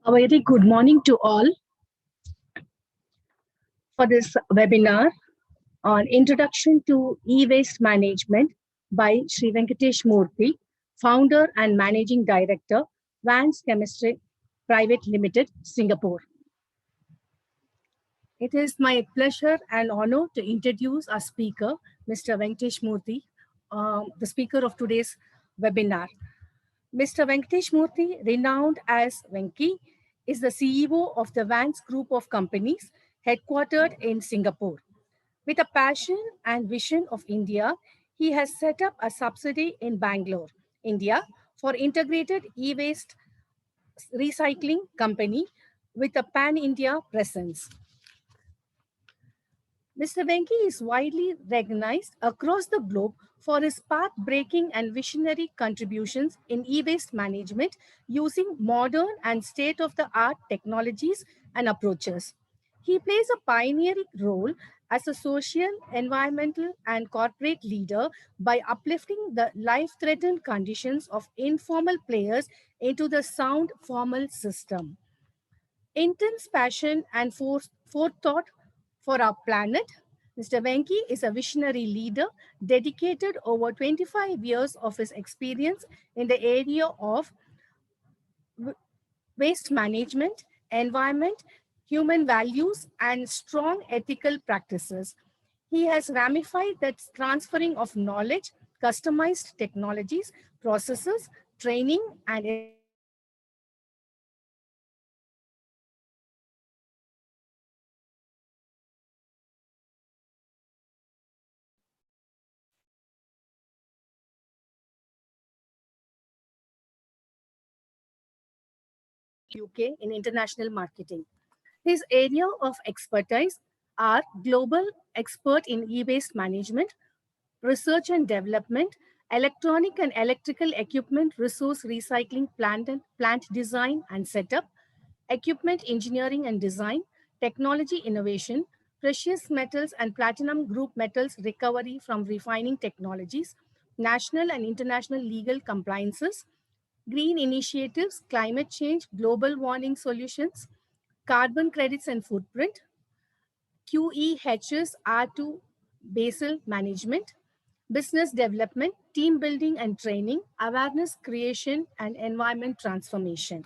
A very good morning to all for this webinar on Introduction to E-Waste Management by Sri Venkatesh Murthy, Founder and Managing Director, Vance Chemistry Private Limited, Singapore. It is my pleasure and honor to introduce our speaker, Mr. Venkatesh Murthy, the speaker of today's webinar. Mr. Venkatesh Murthy, renowned as Venki, is the CEO of the Vance Group of companies headquartered in Singapore. With a passion and vision of India, he has set up a subsidiary in Bangalore, India, for integrated e-waste recycling company with a pan-India presence. Mr. Venki is widely recognized across the globe for his path-breaking and visionary contributions in e-waste management using modern and state-of-the-art technologies and approaches. He plays a pioneering role as a social, environmental, and corporate leader by uplifting the life-threatened conditions of informal players into the sound formal system. Intense passion and forethought for our planet, Mr. Venki is a visionary leader dedicated over 25 years of his experience in the area of waste management, environment, human values, and strong ethical practices. He has ramified the transferring of knowledge, customized technologies, processes, training, and education into UK in international marketing. His area of expertise are global expert in e-waste management, research and development, electronic and electrical equipment resource recycling plant design and setup, equipment engineering and design, technology innovation, precious metals and platinum group metals recovery from refining technologies, national and international legal compliances, green initiatives, climate change, global warming solutions, carbon credits and footprint, QEHS R2 basal management, business development, team building and training, awareness creation, and environment transformation.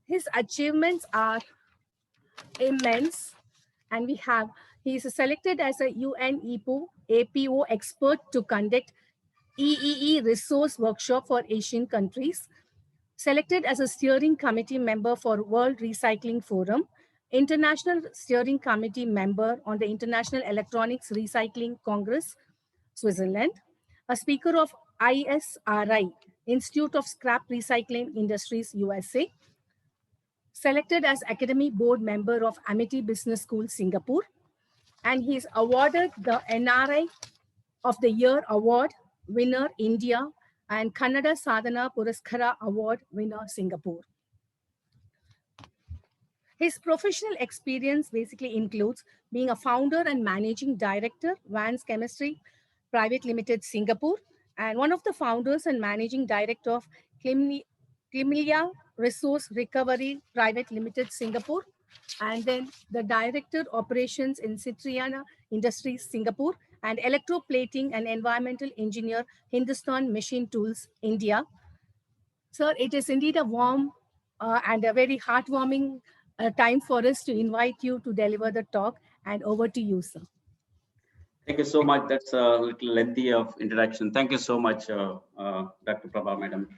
His achievements are immense, and he is selected as a UN APO expert to conduct EEE resource workshop for Asian countries, selected as a steering committee member for World Recycling Forum, international steering committee member on the International Electronics Recycling Congress, Switzerland, a speaker of ISRI, Institute of Scrap Recycling Industries, USA, selected as Academy Board member of Amity Business School, Singapore, and he is awarded the NRI of the Year Award winner, India, and Kannada Sadhana Puraskara Award winner, Singapore. His professional experience basically includes being a founder and managing director, Vance Chemistry Private Limited, Singapore, and one of the founders and managing director of Climilia Resource Recovery Private Limited, Singapore, and then the director operations in Citriana Industries, Singapore, and electroplating and environmental engineer, Hindustan Machine Tools, India. Sir, it is indeed a warm and a very heartwarming time for us to invite you to deliver the talk, and over to you, sir. Thank you so much. That's a little lengthy of introduction. Thank you so much, Dr. Prabha, madam.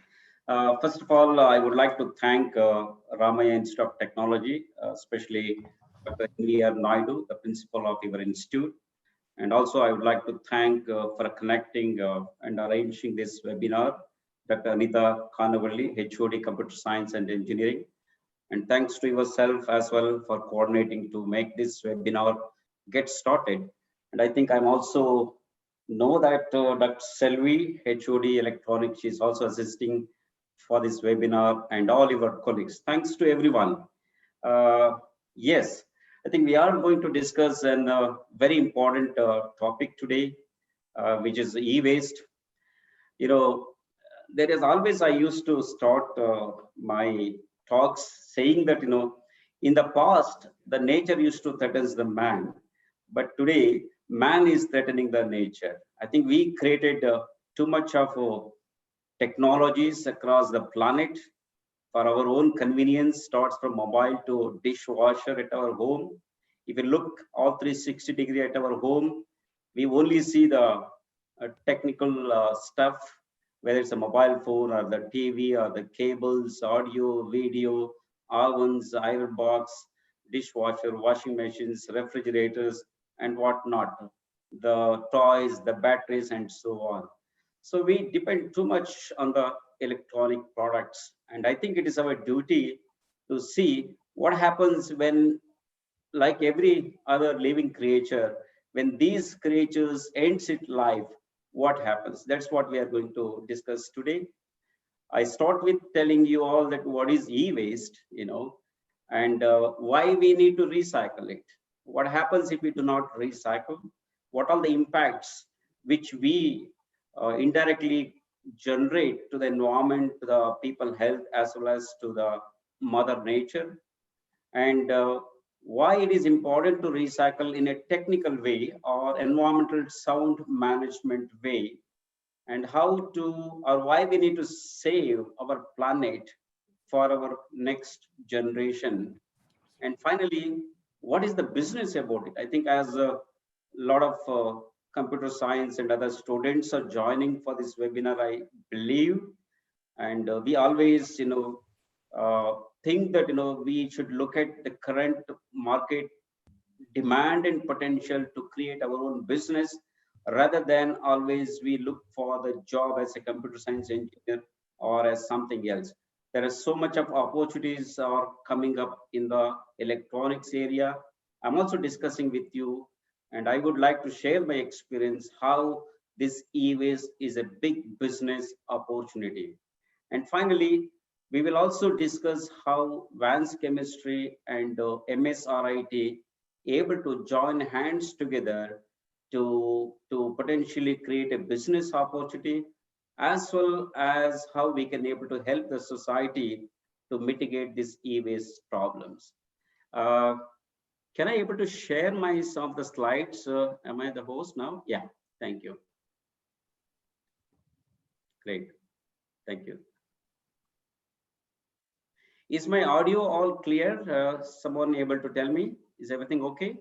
First of all, I would like to thank Ramaya Institute of Technology, especially Dr. Engineer Naidu, the principal of your institute. And also, I would like to thank for connecting and arranging this webinar, Dr. Anita Kanavalli, HOD Computer Science and Engineering. And thanks to yourself as well for coordinating to make this webinar get started. And I think I'm also know that Dr. Selvi, HOD Electronics, is also assisting for this webinar, and all your colleagues. Thanks to everyone. Yes, I think we are going to discuss a very important topic today, which is e-waste. You know, there is always, I used to start my talks saying that, in the past, the nature used to threaten the man, but today man is threatening the nature. I think we created too much of technologies across the planet for our own convenience, starts from mobile to dishwasher at our home. If you look all 360-degree at our home, we only see the technical stuff, whether it's a mobile phone or the TV or the cables, audio, video, ovens, iron box, dishwasher, washing machines, refrigerators, and whatnot, the toys, the batteries, and so on. So we depend too much on the electronic products. And I think it is our duty to see what happens when, like every other living creature, when these creatures ends its life, what happens? That's what we are going to discuss today. I start with telling you all that what is e-waste, and why we need to recycle it. What happens if we do not recycle? What are the impacts which we indirectly generate to the environment, to the people health, as well as to the mother nature? And why it is important to recycle in a technical way or environmental sound management way, and how to, or why we need to save our planet for our next generation. And finally, what is the business about it? I think as a lot of computer science and other students are joining for this webinar, I believe, and we always, think that, we should look at the current market demand and potential to create our own business, rather than always we look for the job as a computer science engineer or as something else. There is so much of opportunities are coming up in the electronics area. I'm also discussing with you, and I would like to share my experience how this e-waste is a big business opportunity. And finally, we will also discuss how Vans Chemistry and MSRIT able to join hands together to potentially create a business opportunity, as well as how we can able to help the society to mitigate these e-waste problems. Can I able to share my some of the slides? Am I the host now? Yeah, thank you. Great, thank you. Is my audio all clear? Someone able to tell me? Is everything okay?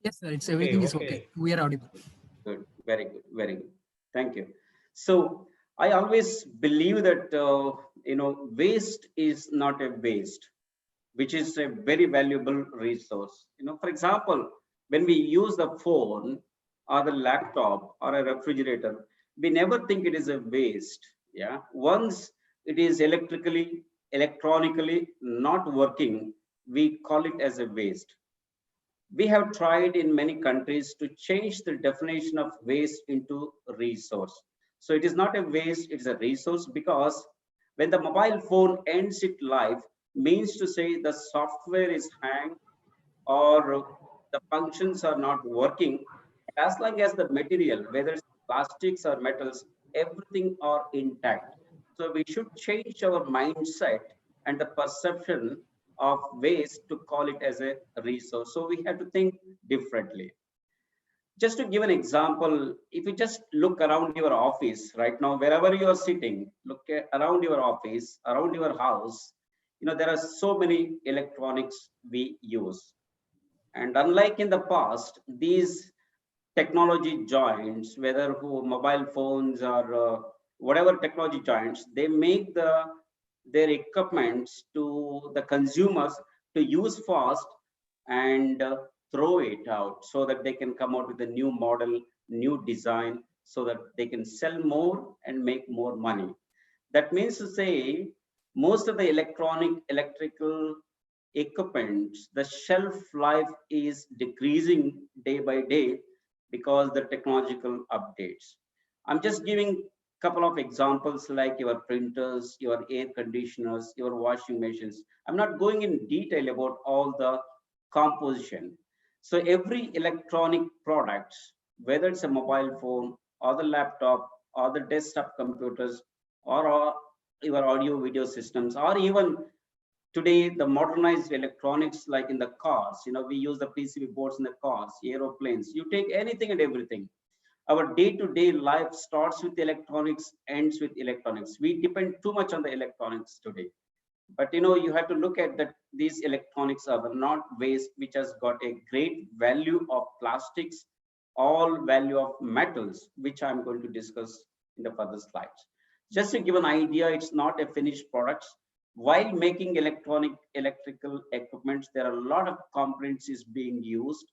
Yes, sir. It's everything is okay. We are audible. Good. Very good. Very good. Thank you. So I always believe that waste is not a waste, which is a very valuable resource. For example, when we use the phone or the laptop or a refrigerator, we never think it is a waste. Yeah. Once it is electronically not working, we call it as a waste. We have tried in many countries to change the definition of waste into resource. So it is not a waste, it's a resource, because when the mobile phone ends its life, means to say the software is hanged or the functions are not working. As long as the material, whether it's plastics or metals, everything are intact. So we should change our mindset and the perception of waste to call it as a resource. So we have to think differently. Just to give an example, if you just look around your office right now, wherever you are sitting, look around your office, around your house, there are so many electronics we use. And unlike in the past, these technology giants, whether mobile phones or whatever technology giants, they make their equipments to the consumers to use fast and throw it out, so that they can come out with a new model, new design, so that they can sell more and make more money. That means to say, most of the electrical equipments, the shelf life is decreasing day by day because the technological updates. I'm just giving couple of examples, like your printers, your air conditioners, your washing machines. I'm not going in detail about all the composition. So every electronic product, whether it's a mobile phone or the laptop or the desktop computers or your audio video systems, or even today the modernized electronics like in the cars. We use the PCB boards in the cars, aeroplanes. You take anything and everything. Our day-to-day life starts with electronics, ends with electronics. We depend too much on the electronics today. But you have to look at that these electronics are not waste, which has got a great value of plastics, all value of metals, which I'm going to discuss in the further slides. Just to give an idea, it's not a finished product. While making electrical equipment, there are a lot of components is being used,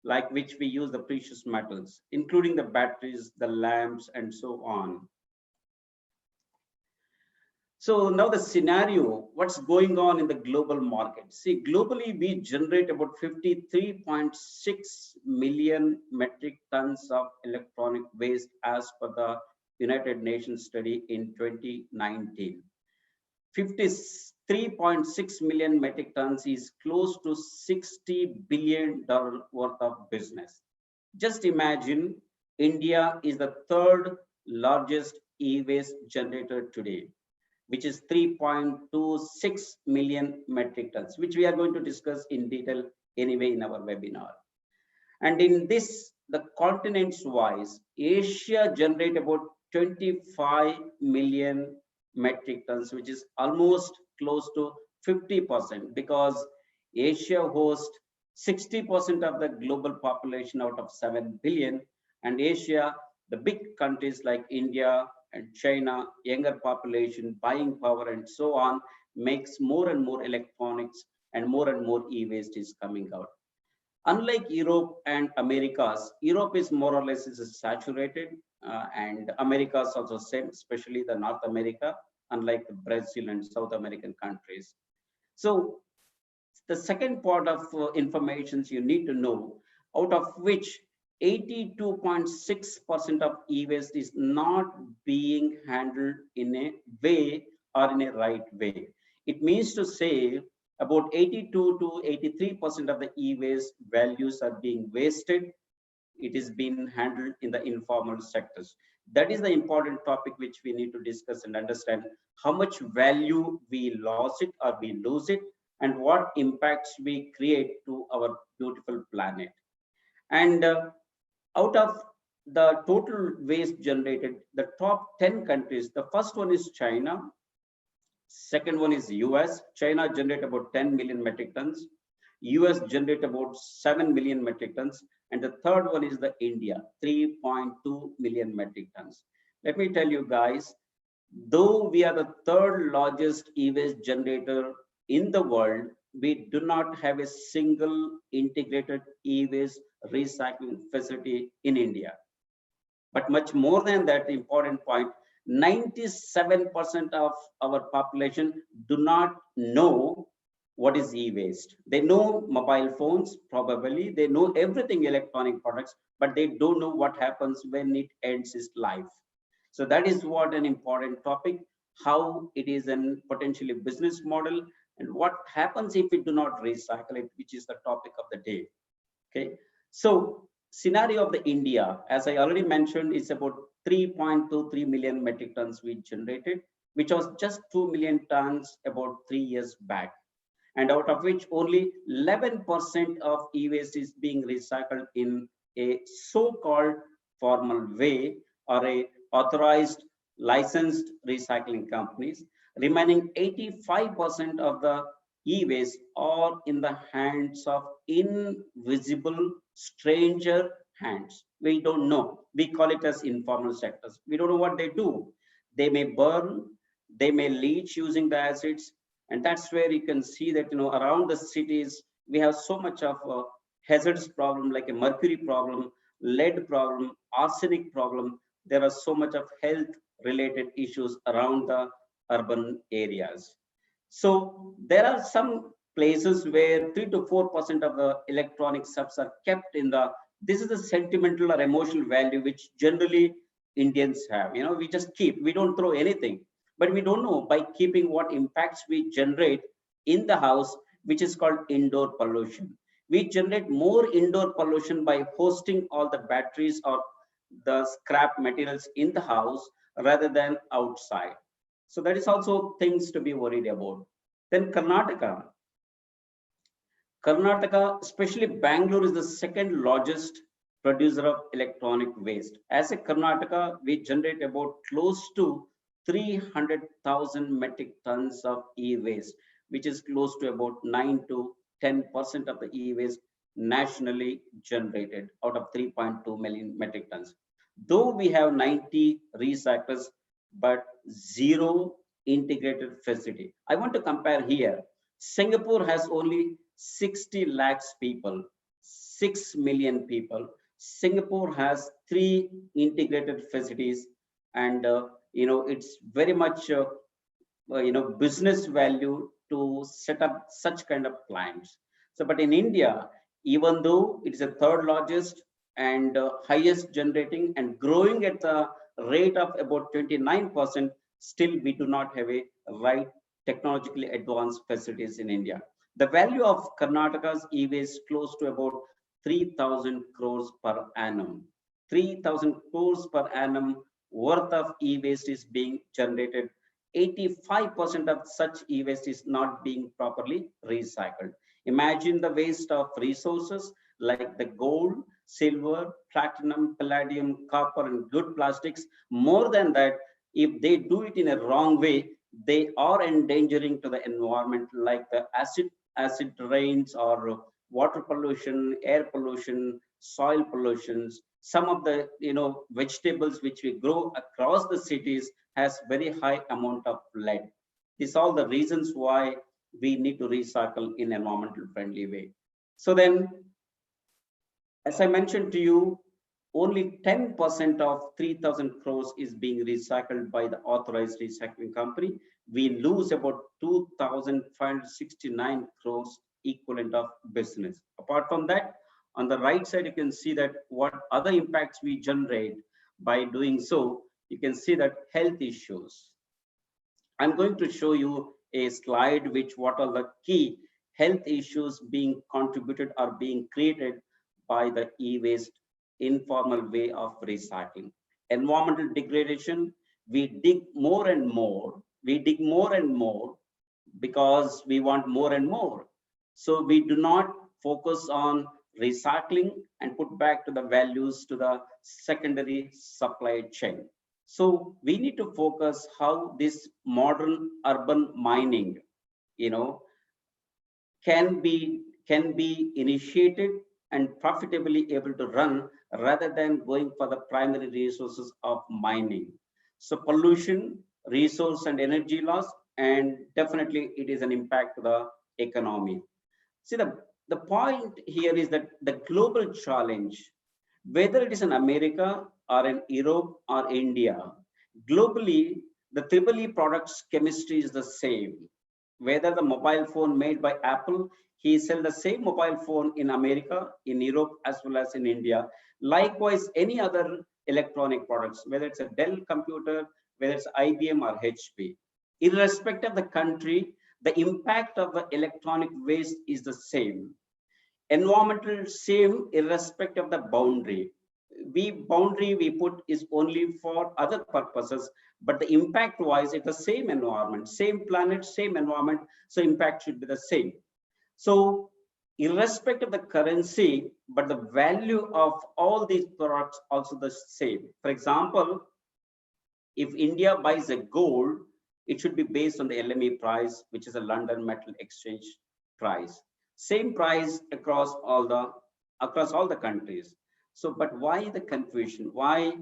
like which we use the precious metals, including the batteries, the lamps, and so on. So now the scenario, what's going on in the global market? See, globally, we generate about 53.6 million metric tons of electronic waste as per the United Nations study in 2019. 53.6 million metric tons is close to $60 billion worth of business. Just imagine, India is the third largest e-waste generator today, which is 3.26 million metric tons, which we are going to discuss in detail anyway in our webinar. And in this, the continents wise, Asia generate about 25 million metric tons, which is almost close to 50%, because Asia hosts 60% of the global population out of 7 billion, and Asia, the big countries like India and China, younger population, buying power, and so on, makes more and more electronics, and more e-waste is coming out. Unlike Europe and Americas, Europe is more or less is saturated, and Americas also same, especially the North America, unlike Brazil and South American countries. So the second part of information you need to know, out of which 82.6% of e-waste is not being handled in a way or in a right way. It means to say about 82 to 83% of the e-waste values are being wasted. It is being handled in the informal sectors. That is the important topic which we need to discuss and understand how much value we lost it or we lose it, and what impacts we create to our beautiful planet. And out of the total waste generated, the top 10 countries, the first one is China, second one is US. China generate about 10 million metric tons, US generate about 7 million metric tons, and the third one is the India, 3.2 million metric tons. Let me tell you guys, though we are the third largest e-waste generator in the world, we do not have a single integrated e-waste recycling facility in India. But much more than that, important point, 97% of our population do not know what is e-waste. They know mobile phones, probably, they know everything electronic products, but they don't know what happens when it ends its life. So that is what an important topic, how it is a potentially business model, and what happens if we do not recycle it, which is the topic of the day. Okay, so scenario of the India, as I already mentioned, is about 3.23 million metric tons we generated, which was just 2 million tons about 3 years back, and out of which only 11% of e-waste is being recycled in a so-called formal way or a authorized licensed recycling companies. Remaining 85% of the e-waste are in the hands of invisible stranger hands. We don't know. We call it as informal sectors. We don't know what they do. They may burn, they may leach using the acids, and that's where you can see that around the cities we have so much of a hazardous problem, like a mercury problem, lead problem, arsenic problem. There are so much of health related issues around the urban areas. So there are some places where 3 to 4% of the electronic subs are kept in the, this is the sentimental or emotional value which generally Indians have. We just keep, we don't throw anything, but we don't know by keeping what impacts we generate in the house, which is called indoor pollution. We generate more indoor pollution by hosting all the batteries or the scrap materials in the house rather than outside. So that is also things to be worried about. Then Karnataka, especially Bangalore, is the second largest producer of electronic waste. As a Karnataka, we generate about close to 300,000 metric tons of e-waste, which is close to about 9 to 10% of the e-waste nationally generated out of 3.2 million metric tons. Though we have 90 recyclers, but zero integrated facility. I want to compare here. Singapore has only 60 lakhs people, 6 million people. Singapore has 3 integrated facilities, and it's very much business value to set up such kind of plants. So, but in India, even though it is the third largest and highest generating and growing at the rate of about 29%, still we do not have a right technologically advanced facilities in India. The value of Karnataka's e-waste close to about 3,000 crores per annum. 3,000 crores per annum worth of e-waste is being generated. 85% of such e-waste is not being properly recycled. Imagine the waste of resources like the gold, silver, platinum, palladium, copper, and good plastics. More than that, if they do it in a wrong way, they are endangering to the environment, like the acid rains or water pollution, air pollution, soil pollutions. Some of the vegetables which we grow across the cities has very high amount of lead. These are all the reasons why we need to recycle in environmental friendly way. So then, as I mentioned to you, only 10% of 3,000 crores is being recycled by the authorized recycling company. We lose about 2,569 crores equivalent of business. Apart from that, on the right side, you can see that what other impacts we generate by doing so. You can see that health issues. I'm going to show you a slide which what are the key health issues being contributed or being created by the e-waste informal way of recycling. Environmental degradation, we dig more and more because we want more and more. So we do not focus on recycling and put back to the values to the secondary supply chain. So we need to focus how this modern urban mining, can be initiated and profitably able to run rather than going for the primary resources of mining. So pollution, resource and energy loss, and definitely it is an impact to the economy. See, the point here is that the global challenge, whether it is in America or in Europe or India, globally, the EEE products chemistry is the same. Whether the mobile phone made by Apple, he sells the same mobile phone in America, in Europe, as well as in India. Likewise, any other electronic products, whether it's a Dell computer, whether it's IBM or HP. Irrespective of the country, the impact of the electronic waste is the same. Environmental same irrespective of the boundary. Boundary we put is only for other purposes, but the impact wise it's the same environment, same planet, same environment, so impact should be the same. So irrespective of the currency, but the value of all these products also the same. For example, if India buys a gold, it should be based on the LME price, which is a London Metal Exchange price. Same price across all the countries. So, but why the confusion? Why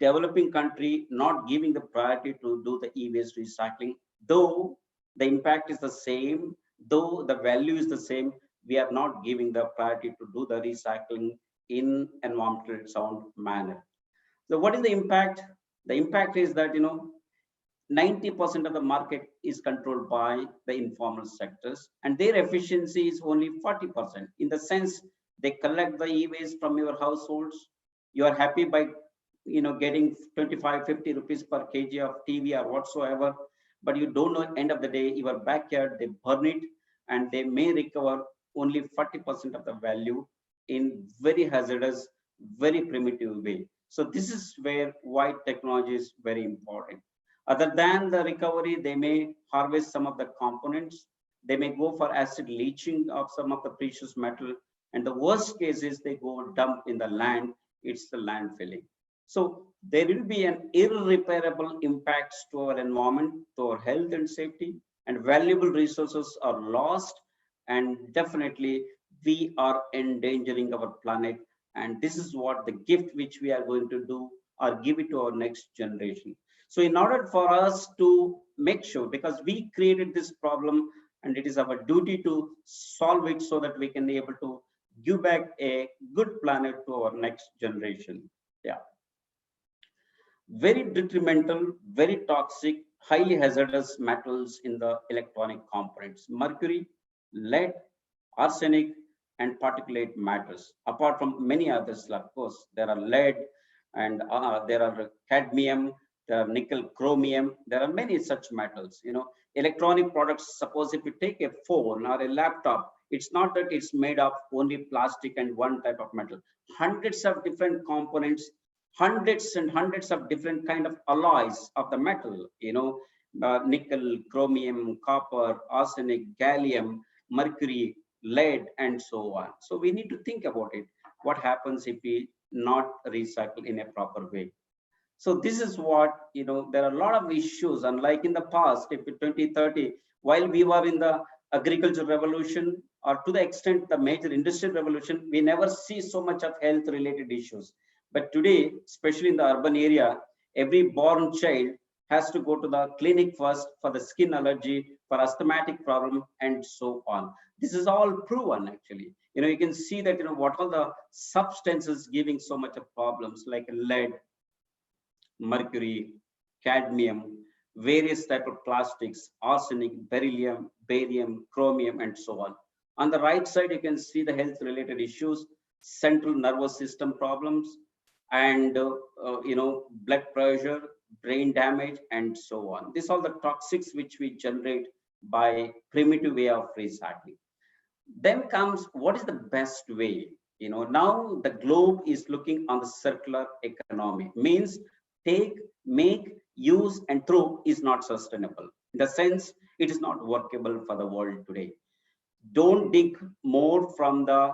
developing country not giving the priority to do the e-waste recycling? Though the impact is the same, though the value is the same, we are not giving the priority to do the recycling in environmental sound manner. So what is the impact? The impact is that 90% of the market is controlled by the informal sectors, and their efficiency is only 40%. In the sense, they collect the e-waste from your households. You are happy by getting 25-50 rupees per kg of TV or whatsoever, but you don't know end of the day your backyard they burn it and they may recover only 40% of the value in very hazardous, very primitive way. So this is where white technology is very important. Other than the recovery, they may harvest some of the components. They may go for acid leaching of some of the precious metal. And the worst case is they go dump in the land. It's the landfilling. So there will be an irreparable impacts to our environment, to our health and safety, and valuable resources are lost. And definitely we are endangering our planet. And this is what the gift which we are going to do or give it to our next generation. So in order for us to make sure, because we created this problem and it is our duty to solve it so that we can be able to give back a good planet to our next generation. Yeah. Very detrimental, very toxic, highly hazardous metals in the electronic components: mercury, lead, arsenic, and particulate matters. Apart from many others, of course, there are lead and there are cadmium, there are nickel, chromium. There are many such metals. Electronic products. Suppose if you take a phone or a laptop, it's not that it's made of only plastic and one type of metal. Hundreds of different components, hundreds and hundreds of different kind of alloys of the metal. Nickel, chromium, copper, arsenic, gallium, mercury, lead, and so on. So we need to think about it. What happens if we not recycle in a proper way? So this is what, there are a lot of issues. Unlike in the past, if 2030, while we were in the agricultural revolution, or to the extent the major industrial revolution, we never see so much of health related issues. But today, especially in the urban area, every born child has to go to the clinic first for the skin allergy, for asthmatic problem, and so on. This is all proven actually. You can see that, what are the substances giving so much of problems, like lead, mercury, cadmium, various type of plastics, arsenic, beryllium, barium, chromium, and so on. On the right side, you can see the health related issues, central nervous system problems, and blood pressure, brain damage, and so on. These are the toxics which we generate by primitive way of recycling. Then comes, what is the best way? Now the globe is looking on the circular economy. Means take, make, use, and throw is not sustainable. In the sense, it is not workable for the world today. Don't dig more from the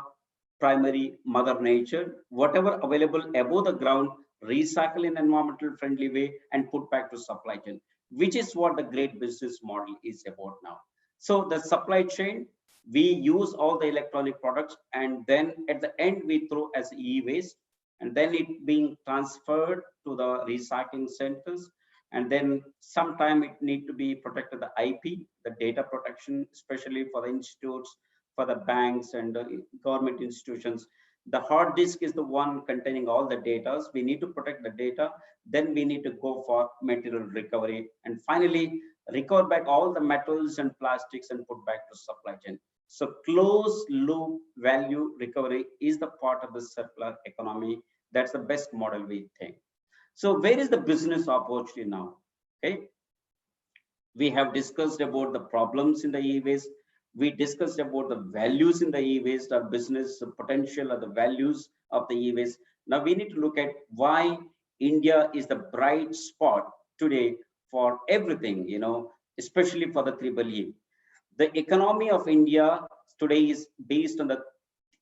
primary mother nature. Whatever available above the ground, recycle in environmental friendly way and put back to supply chain, which is what the great business model is about now. So the supply chain, we use all the electronic products, and then at the end we throw as e-waste, and then it being transferred to the recycling centers, and then sometime it need to be protected, the IP, the data protection, especially for the institutes, for the banks and the government institutions. The hard disk is the one containing all the data. We need to protect the data. Then we need to go for material recovery, and finally recover back all the metals and plastics and put back to supply chain. So closed loop value recovery is the part of the circular economy. That's the best model, we think. So where is the business opportunity now? Okay, we have discussed about the problems in the e-waste. We discussed about the values in the e-waste, or business potential, or the values of the e-waste. Now we need to look at why India is the bright spot today for everything, especially for the triple E. The economy of India today is based on the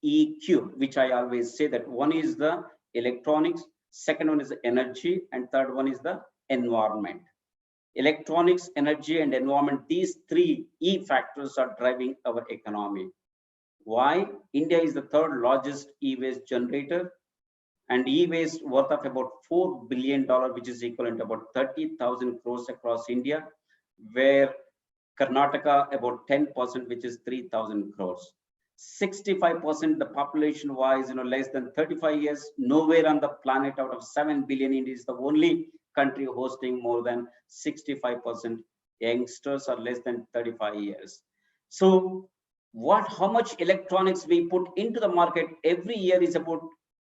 EQ, which I always say that one is the electronics, second one is the energy, and third one is the environment. Electronics, energy, and environment, these three E factors are driving our economy. Why? India is the third largest e-waste generator, and e-waste worth of about $4 billion, which is equivalent to about 30,000 crores across India, where Karnataka about 10%, which is 3,000 crores. 65% the population wise, less than 35 years. Nowhere on the planet out of 7 billion, India is the only country hosting more than 65% youngsters are less than 35 years. So how much electronics we put into the market every year is about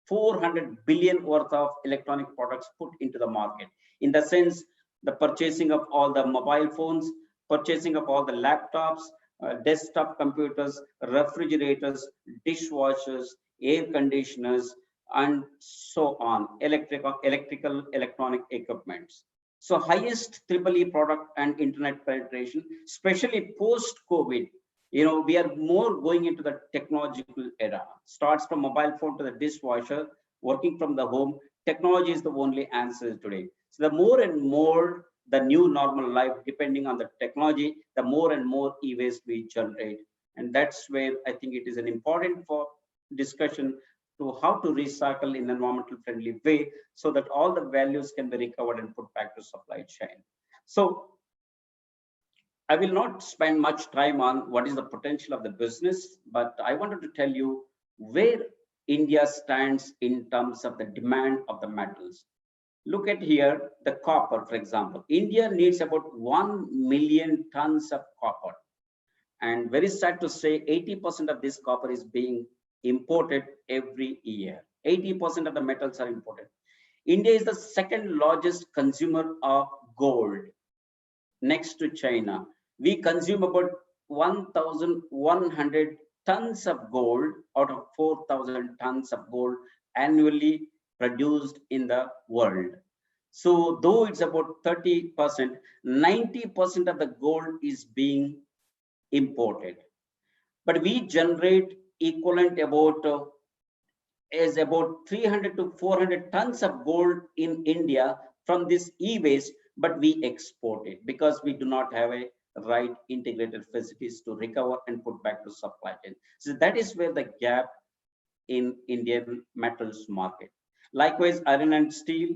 400 billion worth of electronic products put into the market. In the sense, the purchasing of all the mobile phones, purchasing of all the laptops, desktop computers, refrigerators, dishwashers, air conditioners, and so on, electronic equipments. So highest triple E product and internet penetration, especially post-COVID. We are more going into the technological era. Starts from mobile phone to the dishwasher, working from the home. Technology is the only answer today. So the more and more the new normal life, depending on the technology, the more and more e-waste we generate. And that's where I think it is an important for discussion to how to recycle in an environmental friendly way so that all the values can be recovered and put back to supply chain. So I will not spend much time on what is the potential of the business, but I wanted to tell you where India stands in terms of the demand of the metals. Look at here, the copper, for example. India needs about 1 million tons of copper. And very sad to say, 80% of this copper is being imported every year. 80% of the metals are imported. India is the second largest consumer of gold next to China. We consume about 1,100 tons of gold out of 4,000 tons of gold annually produced in the world. So though it's about 30%, 90% of the gold is being imported. But we generate equivalent about 300 to 400 tons of gold in India from this e-waste, but we export it because we do not have a right integrated facilities to recover and put back to supply chain. So that is where the gap in Indian metals market. Likewise, iron and steel,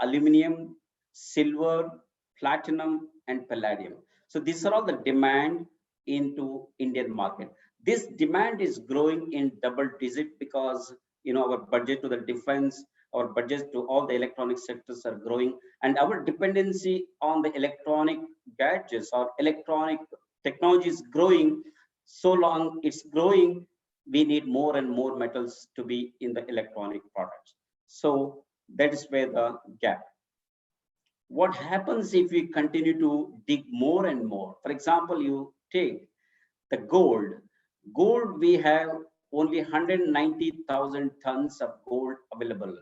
aluminum, silver, platinum, and palladium. So these are all the demand into Indian market. This demand is growing in double digit because our budget to the defense, our budget to all the electronic sectors are growing, and our dependency on the electronic gadgets or electronic technology is growing. So long it's growing, we need more and more metals to be in the electronic products. So that is where the gap. What happens if we continue to dig more and more? For example, you take the gold. Gold, we have only 190,000 tons of gold available.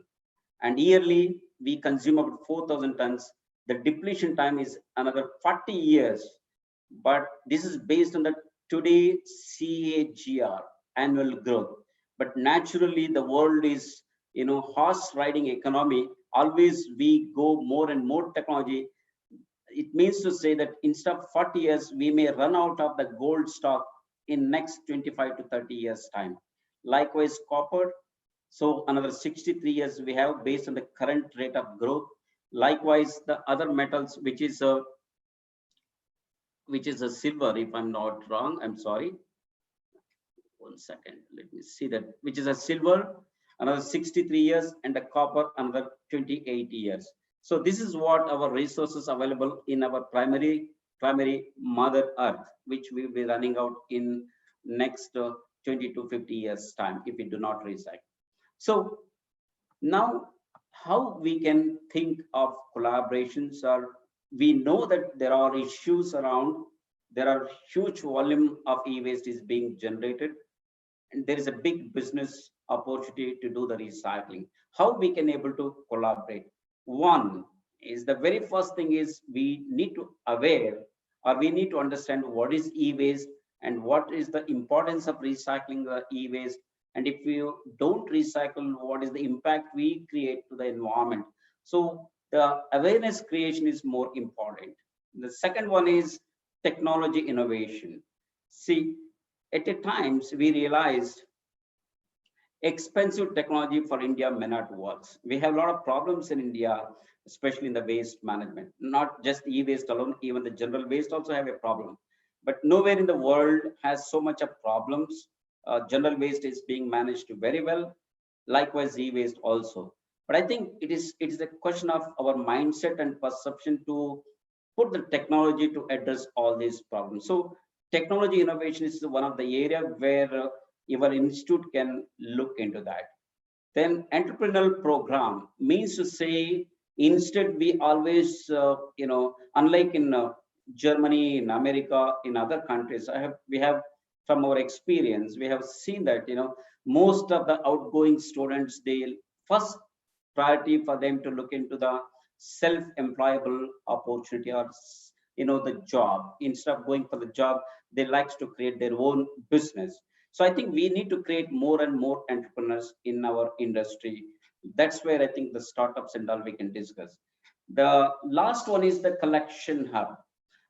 And yearly, we consume about 4,000 tons. The depletion time is another 40 years. But this is based on the today CAGR, annual growth. But naturally, the world is, horse riding economy. Always we go more and more technology. It means to say that instead of 40 years, we may run out of the gold stock in next 25 to 30 years time. Likewise, copper. So another 63 years we have based on the current rate of growth. Likewise, the other metals, which is a silver, if I'm not wrong, I'm sorry. 1 second, let me see that, which is a silver, another 63 years, and the copper, another 28 years. So this is what our resources available in our primary mother earth, which will be running out in next 20 to 50 years time if we do not recycle. So now how we can think of collaborations, or we know that there are issues around, there are huge volume of e-waste is being generated, and there is a big business opportunity to do the recycling. How we can able to collaborate? One is, the very first thing is we need to aware, or we need to understand what is e-waste and what is the importance of recycling the e-waste. And if you don't recycle, what is the impact we create to the environment? So the awareness creation is more important. The second one is technology innovation. See, at times we realized expensive technology for India may not work. We have a lot of problems in India, especially in the waste management. Not just e-waste alone, even the general waste also have a problem. But nowhere in the world has so much of problems. General waste is being managed very well. Likewise, e-waste also. But I think it is a question of our mindset and perception to put the technology to address all these problems. So technology innovation is one of the area where your institute can look into that. Then entrepreneurial program means to say, instead we always, unlike in Germany, in America, in other countries, we have from our experience, we have seen that, most of the outgoing students, they first priority for them to look into the self-employable opportunity, or the job. Instead of going for the job, they like to create their own business. So I think we need to create more and more entrepreneurs in our industry. That's where I think the startups and all we can discuss. The last one is the collection hub.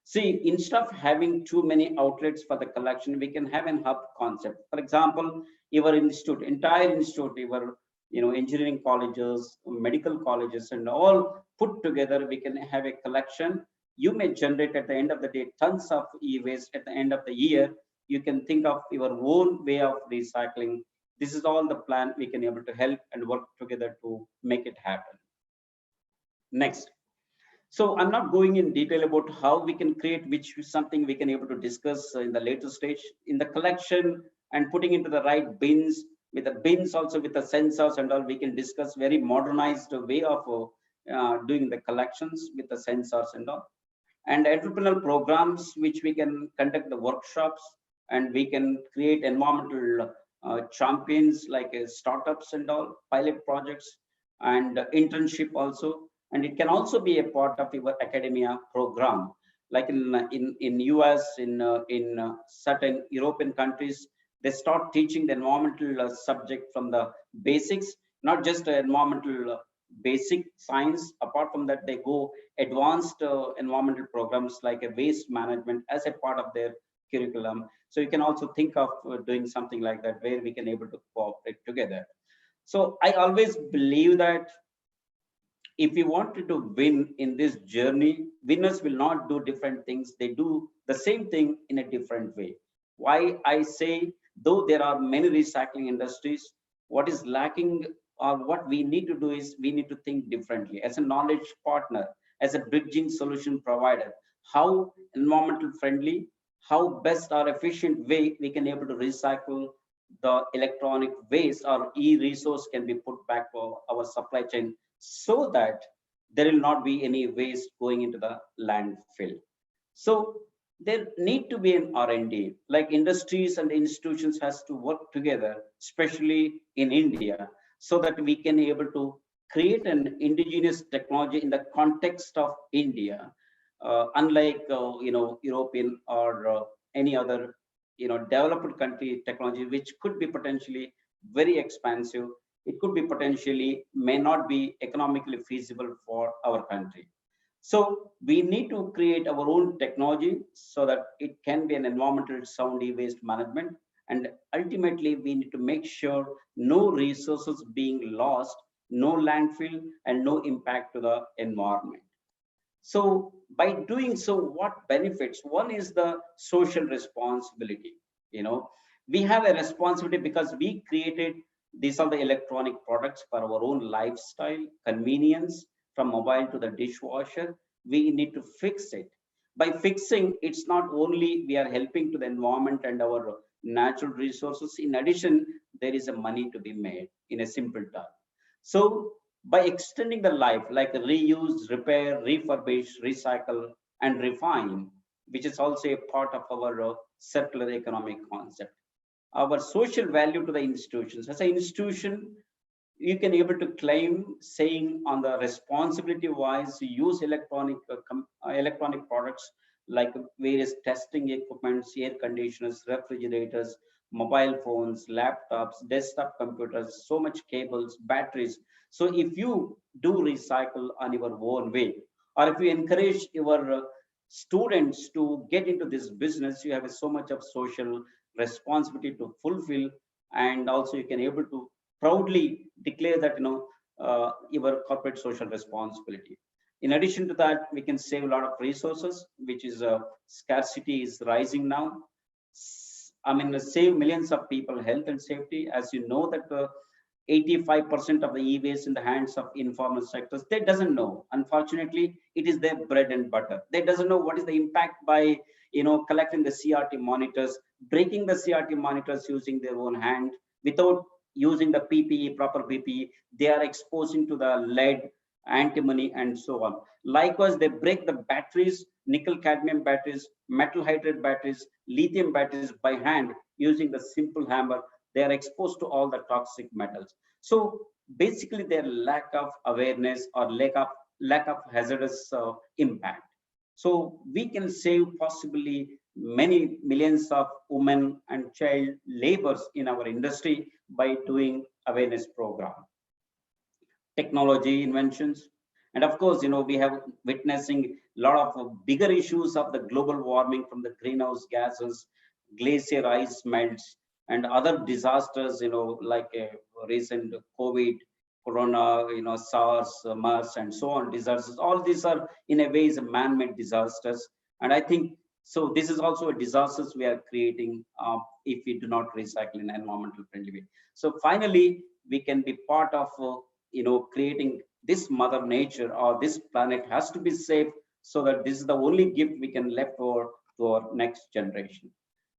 See, instead of having too many outlets for the collection, we can have an hub concept. For example, your institute, entire institute, your engineering colleges, medical colleges, and all put together, we can have a collection. You may generate at the end of the day tons of e-waste. At the end of the year, you can think of your own way of recycling. This is all the plan we can able to help and work together to make it happen. Next. So I'm not going in detail about how we can create, which is something we can able to discuss in the later stage. In the collection and putting into the right bins, with the bins also with the sensors and all, we can discuss very modernized way of doing the collections with the sensors and all. And entrepreneurial programs, which we can conduct the workshops, and we can create environmental champions like startups and all, pilot projects, and internship also. And it can also be a part of your academia program, like in US, in certain European countries, they start teaching the environmental subject from the basics, not just environmental basic science. Apart from that, they go advanced environmental programs like a waste management as a part of their curriculum. So you can also think of doing something like that, where we can able to cooperate together. So I always believe that if we wanted to win in this journey, winners will not do different things. They do the same thing in a different way. Why I say, though there are many recycling industries, what is lacking, or what we need to do, is we need to think differently as a knowledge partner, as a bridging solution provider. How environmental friendly, how best or efficient way we can able to recycle the electronic waste or e-resource can be put back to our supply chain, so that there will not be any waste going into the landfill. So there need to be an R&D, like industries and institutions has to work together, especially in India, so that we can able to create an indigenous technology in the context of India, unlike European or any other developed country technology, which could be potentially very expensive. It could be potentially may not be economically feasible for our country. So we need to create our own technology so that it can be an environmental sound e-waste management. And ultimately, we need to make sure no resources being lost, no landfill, and no impact to the environment. So by doing so, what benefits? One is the social responsibility. We have a responsibility because we created these are the electronic products for our own lifestyle convenience. From mobile to the dishwasher, we need to fix it. By fixing, it's not only we are helping to the environment and our natural resources. In addition, there is a money to be made in a simple term. So by extending the life, like reuse, repair, refurbish, recycle, and refine, which is also a part of our circular economic concept. Our social value to the institutions. As an institution, you can able to claim saying on the responsibility wise, use electronic products like various testing equipments, air conditioners, refrigerators, mobile phones, laptops, desktop computers, so much cables, batteries. So if you do recycle on your own way, or if you encourage your students to get into this business, you have so much of social responsibility to fulfill, and also you can able to proudly declare that your corporate social responsibility. In addition to that, we can save a lot of resources, which is scarcity is rising now. I mean, save millions of people health and safety. As you know that 85% of the e-waste in the hands of informal sectors, they doesn't know. Unfortunately, it is their bread and butter. They doesn't know what is the impact by collecting the CRT monitors, breaking the CRT monitors using their own hand without using the PPE, proper PPE. They are exposing to the lead, antimony, and so on. Likewise, they break the batteries, nickel cadmium batteries, metal hydride batteries, lithium batteries by hand using the simple hammer. They are exposed to all the toxic metals. So basically, their lack of awareness or lack of lack of hazardous impact. So we can save possibly many millions of women and child labors in our industry by doing awareness program. Technology inventions, and of course, we have witnessing a lot of bigger issues of the global warming, from the greenhouse gases, glacier ice melts, and other disasters, like recent COVID, Corona, SARS, MERS, and so on disasters. All these are in a way is man-made disasters, and I think so. This is also a disasters we are creating if we do not recycle in an environmental friendly way. So finally, we can be part of creating this mother nature, or this planet has to be safe, so that this is the only gift we can left over to our next generation.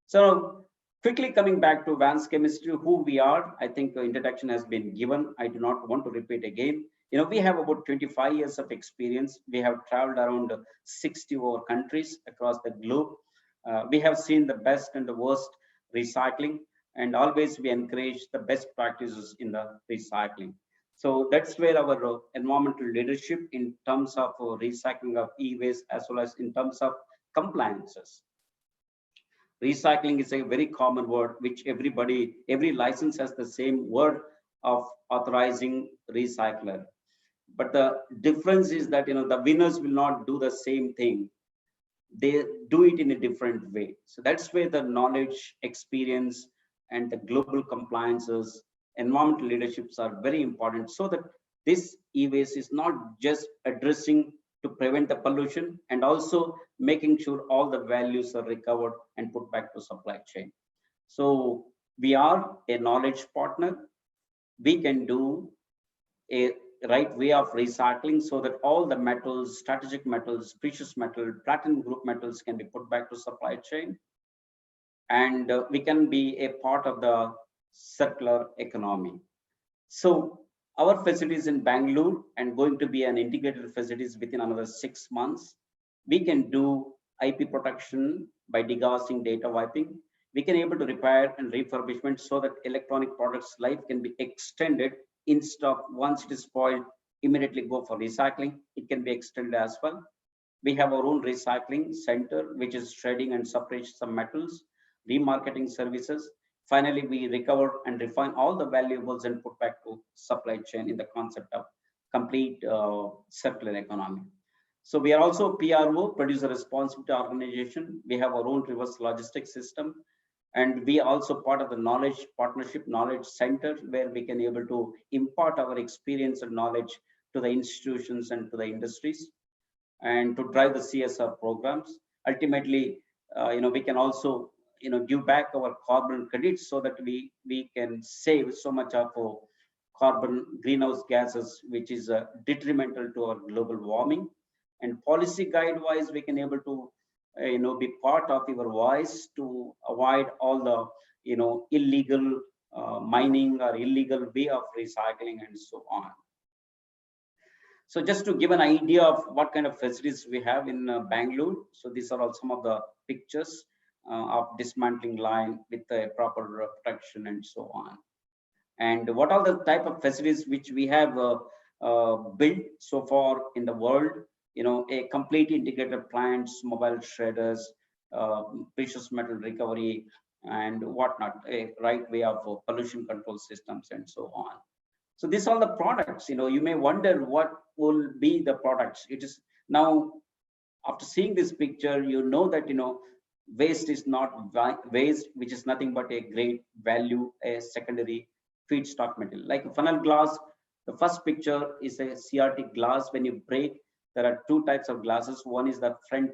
So quickly coming back to advanced chemistry, who we are, I think the introduction has been given. I do not want to repeat again. We have about 25 years of experience. We have traveled around 60 over countries across the globe. We have seen the best and the worst recycling, and always we encourage the best practices in the recycling. So that's where our environmental leadership in terms of recycling of e-waste, as well as in terms of compliances. Recycling is a very common word, which every license has the same word of authorizing recycler. But the difference is that, the winners will not do the same thing. They do it in a different way. So that's where the knowledge, experience, and the global compliances, environmental leaderships are very important, so that this e-waste is not just addressing to prevent the pollution, and also making sure all the values are recovered and put back to supply chain. So we are a knowledge partner. We can do a right way of recycling, so that all the metals, strategic metals, precious metal, platinum group metals can be put back to supply chain. And we can be a part of the circular economy. So our facilities in Bangalore, and going to be an integrated facilities within another 6 months. We can do IP protection by degaussing, data wiping. We can able to repair and refurbishment, so that electronic products life can be extended, instead of once it is spoiled, immediately go for recycling. It can be extended as well. We have our own recycling center, which is shredding and separation some metals, remarketing services. Finally, we recover and refine all the valuables and put back to supply chain in the concept of complete circular economy. So we are also PRO, producer responsibility organization. We have our own reverse logistics system, and we are also part of the knowledge partnership knowledge center, where we can able to impart our experience and knowledge to the institutions and to the industries, and to drive the CSR programs. Ultimately, we can also give back our carbon credits, so that we can save so much of carbon greenhouse gases, which is detrimental to our global warming. And policy guide wise, we can able to be part of your voice to avoid all the illegal mining or illegal way of recycling and so on. So just to give an idea of what kind of facilities we have in Bangalore. So these are all some of the pictures of dismantling line with the proper protection and so on. And what are the type of facilities which we have built so far in the world? A complete integrated plants, mobile shredders, precious metal recovery, and whatnot, a right way of pollution control systems and so on. So these are the products. You may wonder what will be the products. It is now, after seeing this picture, that waste is not waste, which is nothing but a great value, a secondary feedstock material. Like a funnel glass, the first picture is a CRT glass. When you break, there are two types of glasses. One is the front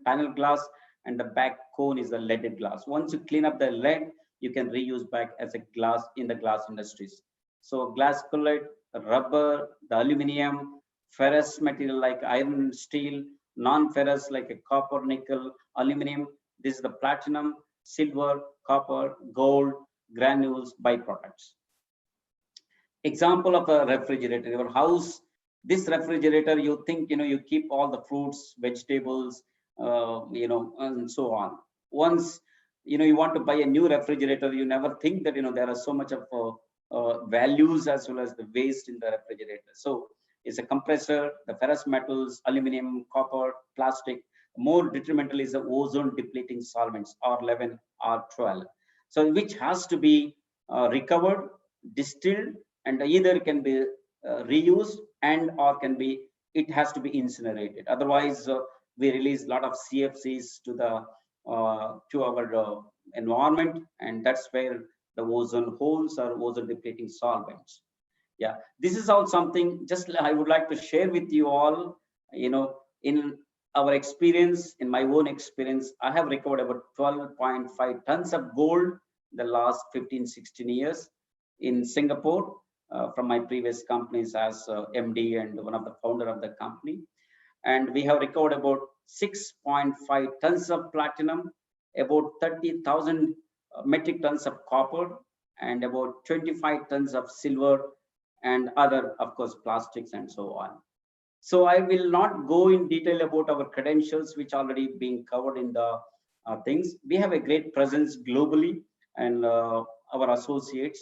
panel glass, and the back cone is the leaded glass. Once you clean up the lead, you can reuse back as a glass in the glass industries. So glass cullet, rubber, the aluminum, ferrous material like iron and steel, non-ferrous like a copper, nickel, aluminum. This is the platinum, silver, copper, gold, granules, byproducts. Example of a refrigerator. Your house, this refrigerator, you think you keep all the fruits, vegetables, and so on. Once you want to buy a new refrigerator, you never think that there are so much of values as well as the waste in the refrigerator. So is a compressor, the ferrous metals, aluminum, copper, plastic. More detrimental is the ozone depleting solvents, R11, R12. So which has to be recovered, distilled, and either can be reused and or it has to be incinerated. Otherwise, we release a lot of CFCs to our environment, and that's where the ozone holes or ozone depleting solvents. Yeah, this is all something just I would like to share with you all. In our experience, in my own experience, I have recovered about 12.5 tons of gold the last 15-16 years in Singapore from my previous companies as MD and one of the founder of the company. And we have recovered about 6.5 tons of platinum, about 30,000 metric tons of copper, and about 25 tons of silver, and other, of course, plastics and so on. So I will not go in detail about our credentials, which already being covered in the things. We have a great presence globally, and our associates,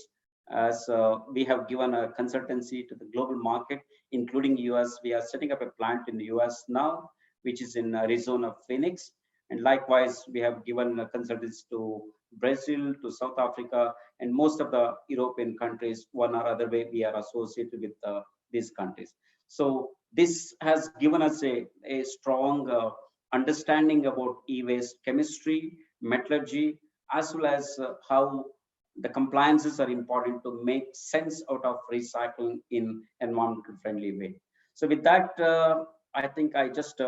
as we have given a consultancy to the global market, including US. We are setting up a plant in the US now, which is in Arizona, Phoenix. And likewise, we have given consultants to Brazil, to South Africa, and most of the European countries. One or other way, we are associated with these countries. So this has given us a strong understanding about e-waste chemistry, metallurgy, as well as how the compliances are important to make sense out of recycling in environmental friendly way. So with that, I think I just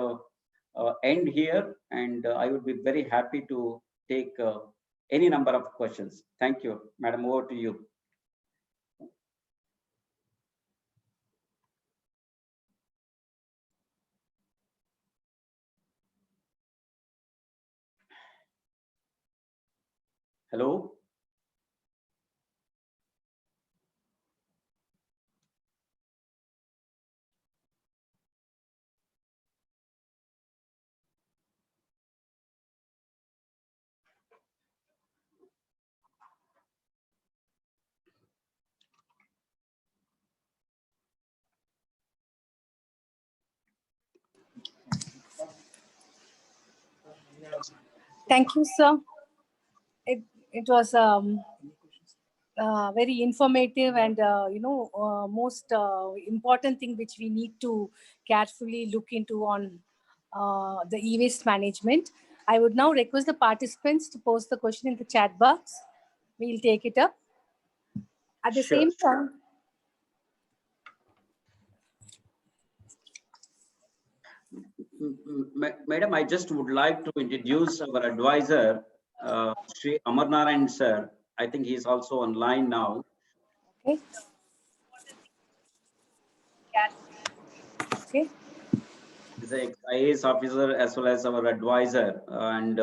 end here, and I would be very happy to take any number of questions. Thank you, Madam. Over to you. Hello. Thank you, sir. It was very informative and most important thing which we need to carefully look into on the e-waste management. I would now request the participants to post the question in the chat box. We'll take it up. At the same time, Madam, I just would like to introduce our advisor, Sri Amarnarayan sir. I think he is also online now. Okay. Okay. He's an IAS officer as well as our advisor, and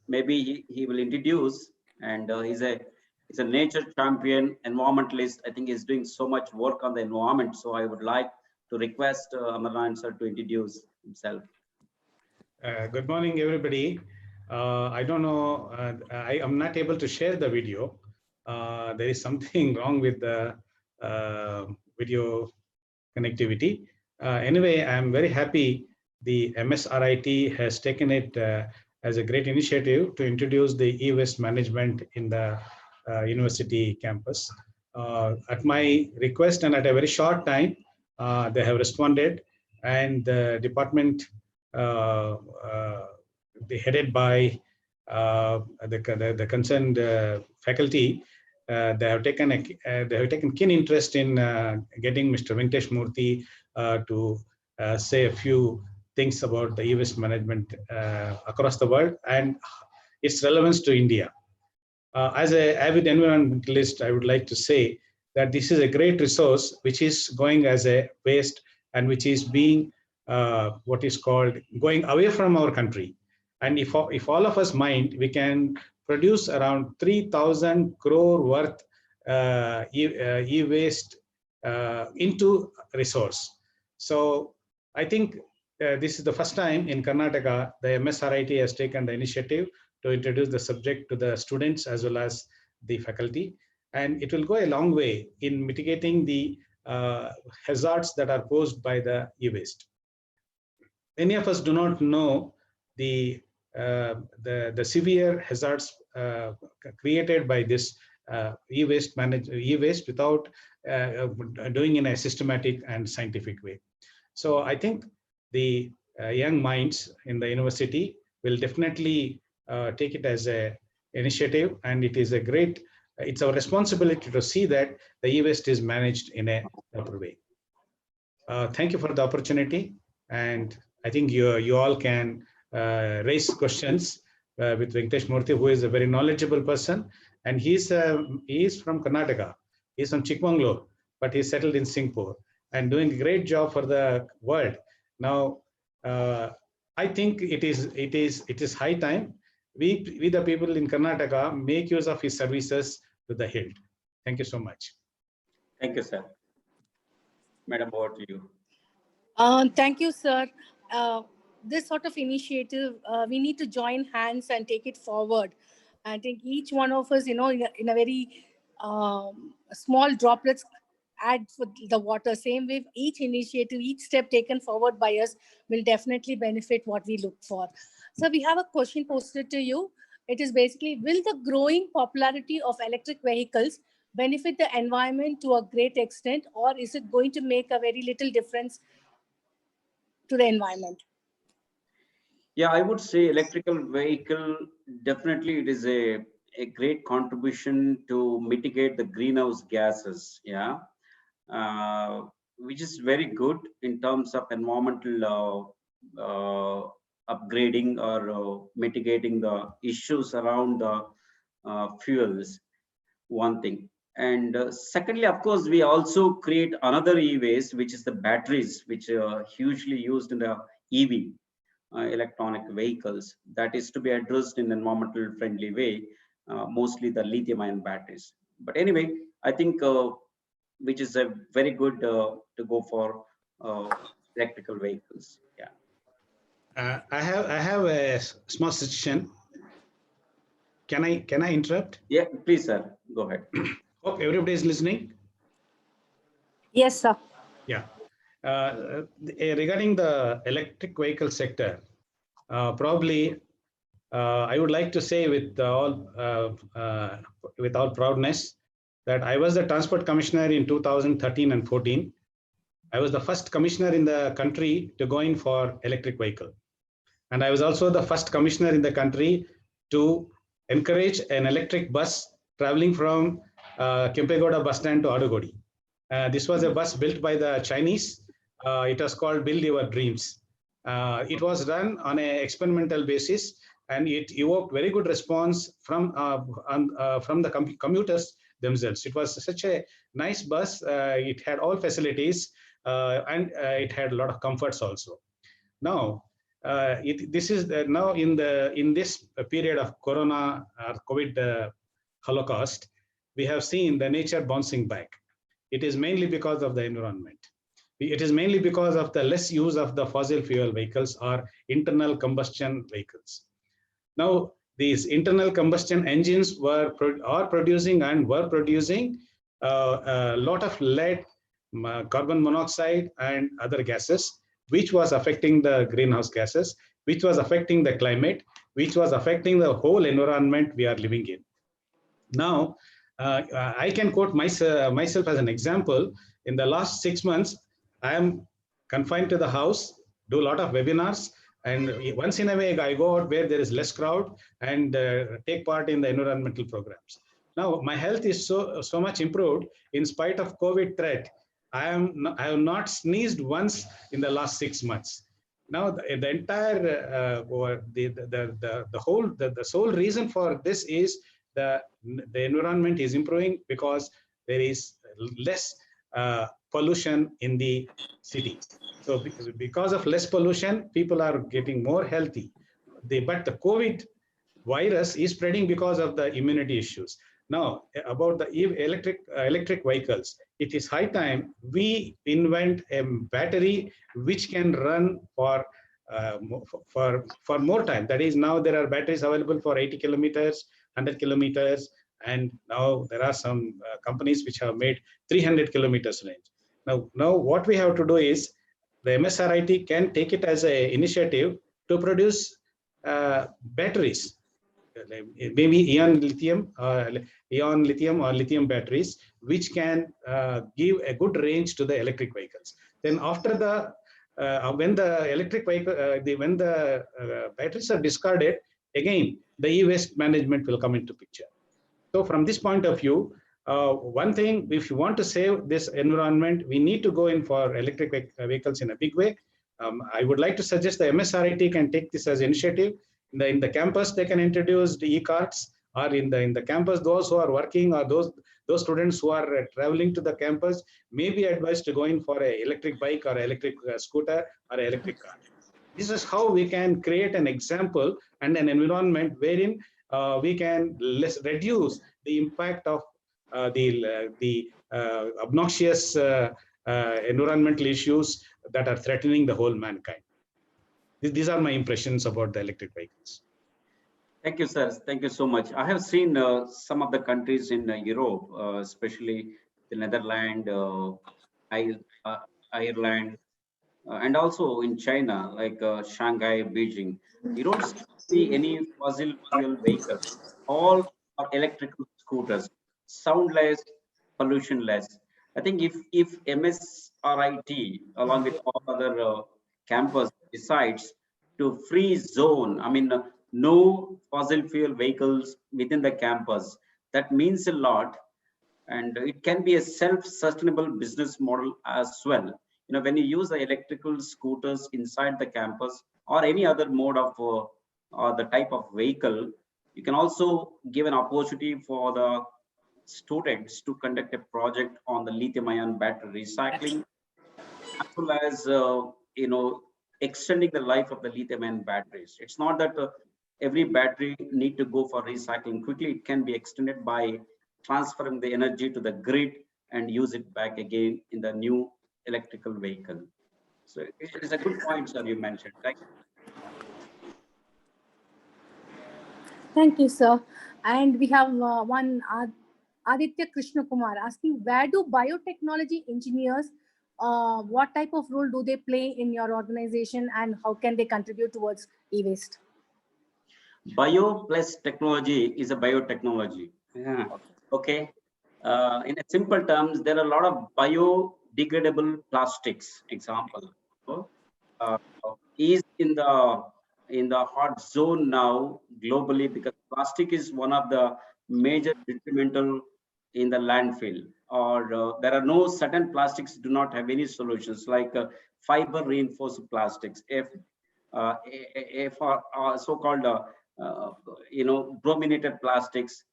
maybe he will introduce. And he's a nature champion, environmentalist. I think he's doing so much work on the environment. So I would like to request Amarnarayan sir to introduce himself. Good morning, everybody. I don't know, I am not able to share the video. There is something wrong with the video connectivity. Anyway, I'm very happy the MSRIT has taken it as a great initiative to introduce the e-waste management in the university campus. At my request and at a very short time, they have responded, and the department headed by the concerned faculty, they have taken keen interest in getting Mr. Venkatesh Murthy to say a few things about the e-waste management across the world and its relevance to India. As an avid environmentalist, I would like to say that this is a great resource which is going as a waste and which is being what is called going away from our country. And if all of us mind, we can produce around 3,000 crore worth e-waste into resource. So I think this is the first time in Karnataka, the MSRIT has taken the initiative to introduce the subject to the students as well as the faculty. And it will go a long way in mitigating the hazards that are posed by the e-waste. Many of us do not know the severe hazards created by this e-waste without doing in a systematic and scientific way. So I think the young minds in the university will definitely take it as a initiative, and it is a great, it's our responsibility to see that the e-waste is managed in a proper way. Thank you for the opportunity, and I think you all can raise questions with Venkatesh Murthy, who is a very knowledgeable person, and he is from Karnataka. He's from Chikmagalur, but he's settled in Singapore and doing a great job for the world. Now, I think it is high time we the people in Karnataka make use of his services to the hilt. Thank you so much. Thank you, sir. Madam, over to you. Thank you, sir. This sort of initiative, we need to join hands and take it forward. I think each one of us, in a very small droplets add for the water. Same way, each initiative, each step taken forward by us will definitely benefit what we look for. So we have a question posted to you. It is basically, will the growing popularity of electric vehicles benefit the environment to a great extent, or is it going to make a very little difference to the environment? Yeah, I would say electrical vehicle, definitely it is a great contribution to mitigate the greenhouse gases, yeah, which is very good in terms of environmental upgrading or mitigating the issues around the fuels, one thing. And secondly, of course, we also create another e-waste, which is the batteries, which are hugely used in the EV. Electronic vehicles, that is to be addressed in an environmental friendly way, mostly the lithium ion batteries. But anyway, I think which is a very good to go for electrical vehicles. Yeah. I have a small suggestion. Can I interrupt? Yeah, please, sir. Go ahead. Hope everybody is listening. Yes, sir. Yeah. Regarding the electric vehicle sector, probably I would like to say with all proudness that I was the transport commissioner in 2013 and 14. I was the first commissioner in the country to go in for electric vehicle, and I was also the first commissioner in the country to encourage an electric bus traveling from Kempegowda bus stand to Adugodi. This was a bus built by the Chinese. It was called Build Your Dreams. It was run on an experimental basis, and it evoked very good response from the commuters themselves. It was such a nice bus. It had all facilities, and it had a lot of comforts also. Now, this is now in this period of Corona or COVID Holocaust, we have seen the nature bouncing back. It is mainly because of the environment. It is mainly because of the less use of the fossil fuel vehicles or internal combustion vehicles. Now, these internal combustion engines are producing a lot of lead, carbon monoxide, and other gases, which was affecting the greenhouse gases, which was affecting the climate, which was affecting the whole environment we are living in. Now, I can quote myself as an example. In the last 6 months, I am confined to the house, do a lot of webinars, and once in a way I go out where there is less crowd and take part in the environmental programs. Now, my health is so much improved in spite of COVID threat. I have not sneezed once in the last 6 months. Now, the entire the sole reason for this is the environment is improving because there is less pollution in the city. So because of less pollution, people are getting more healthy. But the COVID virus is spreading because of the immunity issues. Now, about the electric vehicles, it is high time we invent a battery which can run for more time. That is, now there are batteries available for 80 kilometers, 100 kilometers, and now there are some companies which have made 300 kilometers range. Now what we have to do is the MSRIT can take it as an initiative to produce batteries, maybe ion lithium or lithium batteries, which can give a good range to the electric vehicles. Then after the when the electric vehicle when the batteries are discarded, again the e-waste management will come into picture. So from this point of view, one thing, if you want to save this environment, we need to go in for electric vehicles in a big way. I would like to suggest the MSRIT can take this as initiative. In the campus, they can introduce the e-carts, or in the campus, those who are working or those students who are traveling to the campus may be advised to go in for an electric bike or electric scooter or electric car. This is how we can create an example and an environment wherein we can reduce the impact of the obnoxious environmental issues that are threatening the whole mankind. These are my impressions about the electric vehicles. Thank you, sir. Thank you so much. I have seen some of the countries in Europe, especially the Netherlands, Ireland, and also in China, like Shanghai, Beijing. You don't see any fossil fuel vehicles. All are electrical scooters, soundless, pollutionless. I think if MSRIT, along with all other campus, decides to free zone, I mean, no fossil fuel vehicles within the campus, that means a lot, and it can be a self-sustainable business model as well. You know, when you use the electrical scooters inside the campus or any other mode of or the type of vehicle, you can also give an opportunity for the students to conduct a project on the lithium-ion battery recycling, as well as extending the life of the lithium-ion batteries. It's not that every battery need to go for recycling quickly. It can be extended by transferring the energy to the grid and use it back again in the new electrical vehicle. So it is a good point, sir, you mentioned, right? Thank you, sir. And we have one Aditya Krishna Kumar asking, where do biotechnology engineers, what type of role do they play in your organization, and how can they contribute towards e-waste? Bio plus technology is a biotechnology. Yeah. Okay. In a simple terms, there are a lot of biodegradable plastics. Example, is in the hot zone now globally, because plastic is one of the major detrimental in the landfill. Or there are no certain plastics do not have any solutions, like fiber reinforced plastics, if so-called brominated plastics.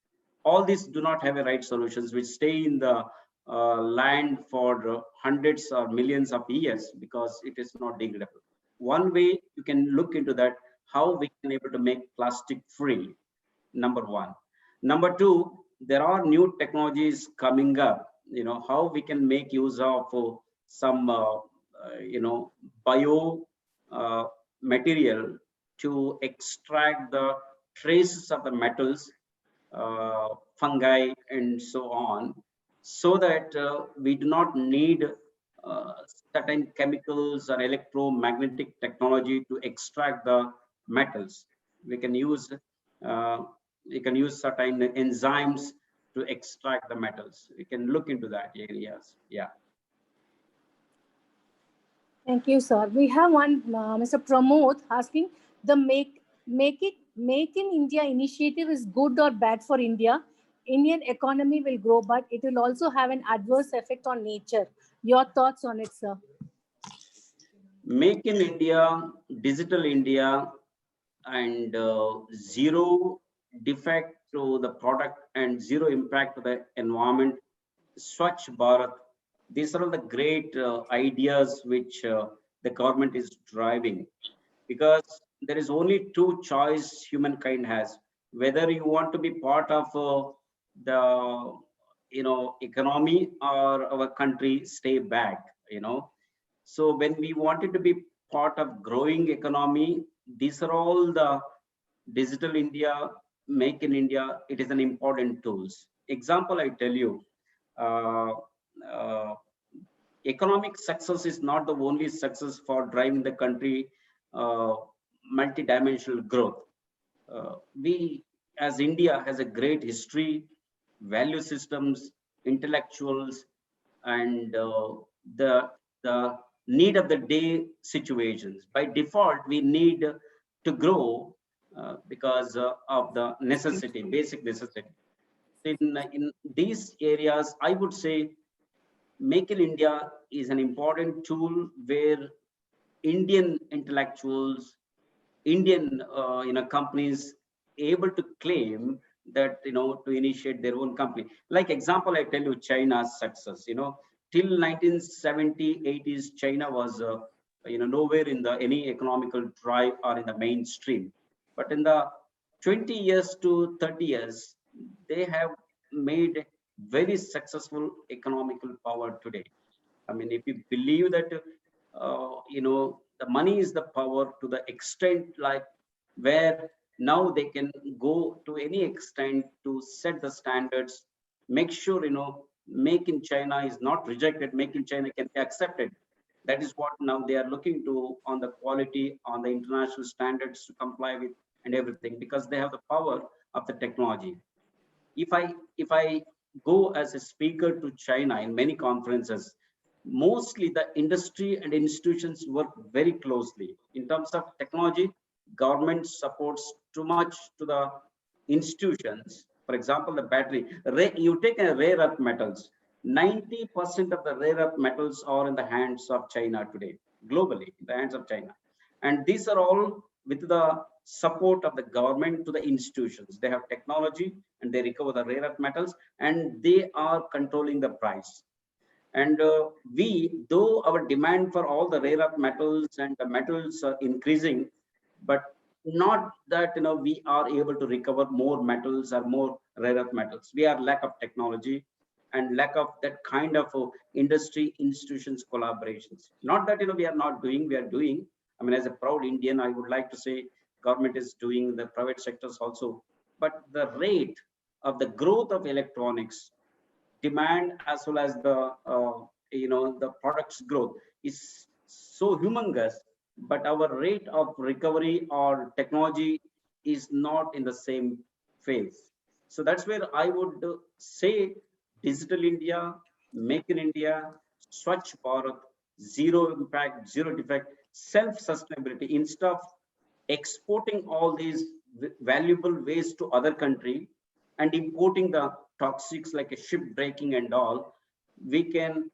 All these do not have a right solutions, which stay in the land for hundreds or millions of years because it is not degradable. One way you can look into that, how we can able to make plastic free, number one. Number two, there are new technologies coming up, how we can make use of some bio material to extract the traces of the metals, fungi, and so on, so that we do not need certain chemicals or electromagnetic technology to extract the metals. We can use certain enzymes to extract the metals. We can look into that areas. Yeah. Thank you, sir. We have one, Mr. Pramod asking, the Make in India initiative is good or bad for India? Indian economy will grow, but it will also have an adverse effect on nature. Your thoughts on it, sir? Make in India, Digital India, and zero defect to the product and zero impact to the environment, Swachh Bharat. These are all the great ideas which the government is driving, because there is only two choice humankind has: whether you want to be part of the economy, or our country stay back. So when we wanted to be part of growing economy, these are all the Digital India, Make in India. It is an important tools. Example, I tell you, economic success is not the only success for driving the country multi-dimensional growth. We, as India, has a great history, value systems, intellectuals, and the need of the day situations. By default, we need to grow because of the necessity, basic necessity. In these areas, I would say Make in India is an important tool where Indian intellectuals, Indian companies able to claim that to initiate their own company. Like example, I tell you China's success. Till 1970s, 80s, China was nowhere in the any economical drive or in the mainstream. But in the 20 years to 30 years, they have made very successful economical power today. I mean, if you believe that, the money is the power to the extent like where now they can go to any extent to set the standards, make sure, make in China is not rejected, make in China can be accepted. That is what now they are looking to on the quality, on the international standards to comply with and everything, because they have the power of the technology. If I go as a speaker to China in many conferences, mostly the industry and institutions work very closely. In terms of technology, government supports too much to the institutions. For example, the battery, you take a rare earth metals, 90% of the rare earth metals are in the hands of China today, globally, in the hands of China. And these are all with the support of the government to the institutions. They have technology and they recover the rare earth metals and they are controlling the price. And though our demand for all the rare earth metals and the metals are increasing, but not that we are able to recover more metals or more rare earth metals. We are lack of technology and lack of that kind of industry institutions collaborations. Not that we are not doing, we are doing. I mean, as a proud Indian, I would like to say government is doing, the private sectors also, but the rate of the growth of electronics demand as well as the the products growth is so humongous, but our rate of recovery or technology is not in the same phase. So that's where I would say Digital India, Make in India, Swachh Bharat, zero impact, zero defect, self-sustainability. Instead of exporting all these valuable waste to other country and importing the toxics like a ship breaking and all, we can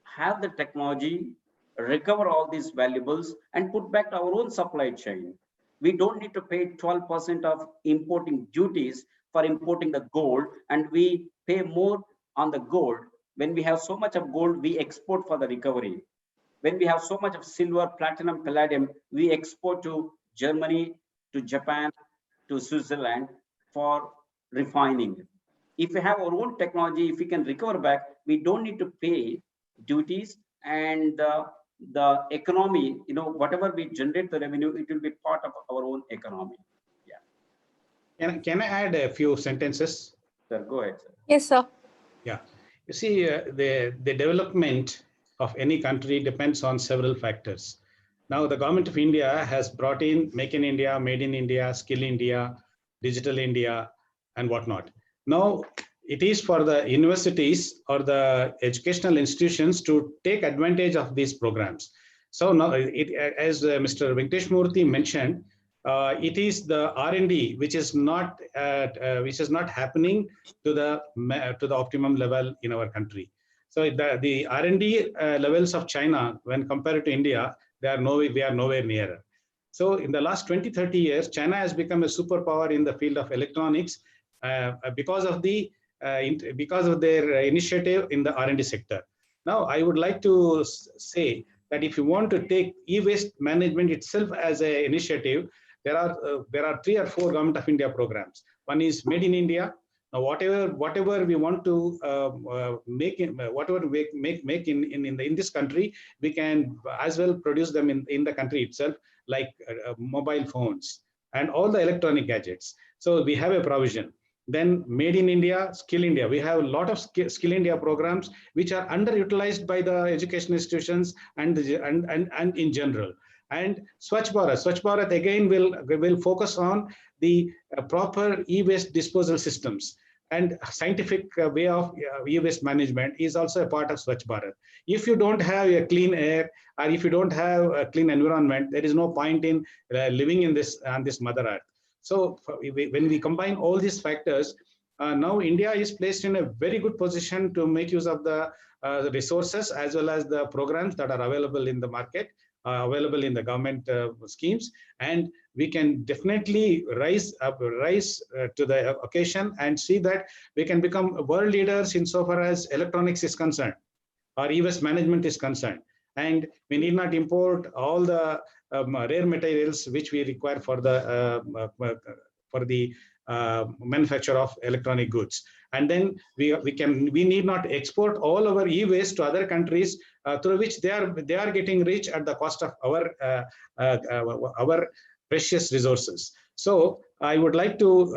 have the technology, recover all these valuables and put back to our own supply chain. We don't need to pay 12% of importing duties for importing the gold, and we pay more on the gold. When we have so much of gold, we export for the recovery. When we have so much of silver, platinum, palladium, we export to Germany, to Japan, to Switzerland for refining. If we have our own technology, if we can recover back, we don't need to pay duties, and the economy, whatever we generate the revenue, it will be part of our own economy. Yeah. Can I add a few sentences? Sir, go ahead, sir. Yes, sir. Yeah. You see, the development of any country depends on several factors. Now, the government of India has brought in Make in India, Made in India, Skill India, Digital India, and whatnot. Now, it is for the universities or the educational institutions to take advantage of these programs. So now, as Mr. Venkatesh Murthy mentioned, it is the R&D which is not happening to the optimum level in our country. So the R&D levels of China, when compared to India, we are nowhere nearer. So in the last 20-30 years, China has become a superpower in the field of electronics because of their initiative in the R&D sector. Now, I would like to say that if you want to take e-waste management itself as an initiative, there are 3 or 4 Government of India programs. One is Made in India. Now, whatever we want to make in this country, we can as well produce them in the country itself, like mobile phones and all the electronic gadgets. So we have a provision. then Made in India, Skill India. We have a lot of Skill India programs which are underutilized by the education institutions and in general. And Swachh Bharat again will focus on the proper e-waste disposal systems, and scientific way of e-waste management is also a part of Swachh Bharat. If you don't have a clean air, or if you don't have a clean environment, there is no point in living in this on this Mother Earth. So when we combine all these factors, now India is placed in a very good position to make use of the resources as well as the programs that are available in the market, available in the government schemes, and we can definitely rise to the occasion and see that we can become world leaders insofar as electronics is concerned, or e-waste management is concerned, and we need not import all the rare materials which we require for the manufacture of electronic goods. And then we need not export all our e-waste to other countries through which they are getting rich at the cost of our precious resources. So I would like to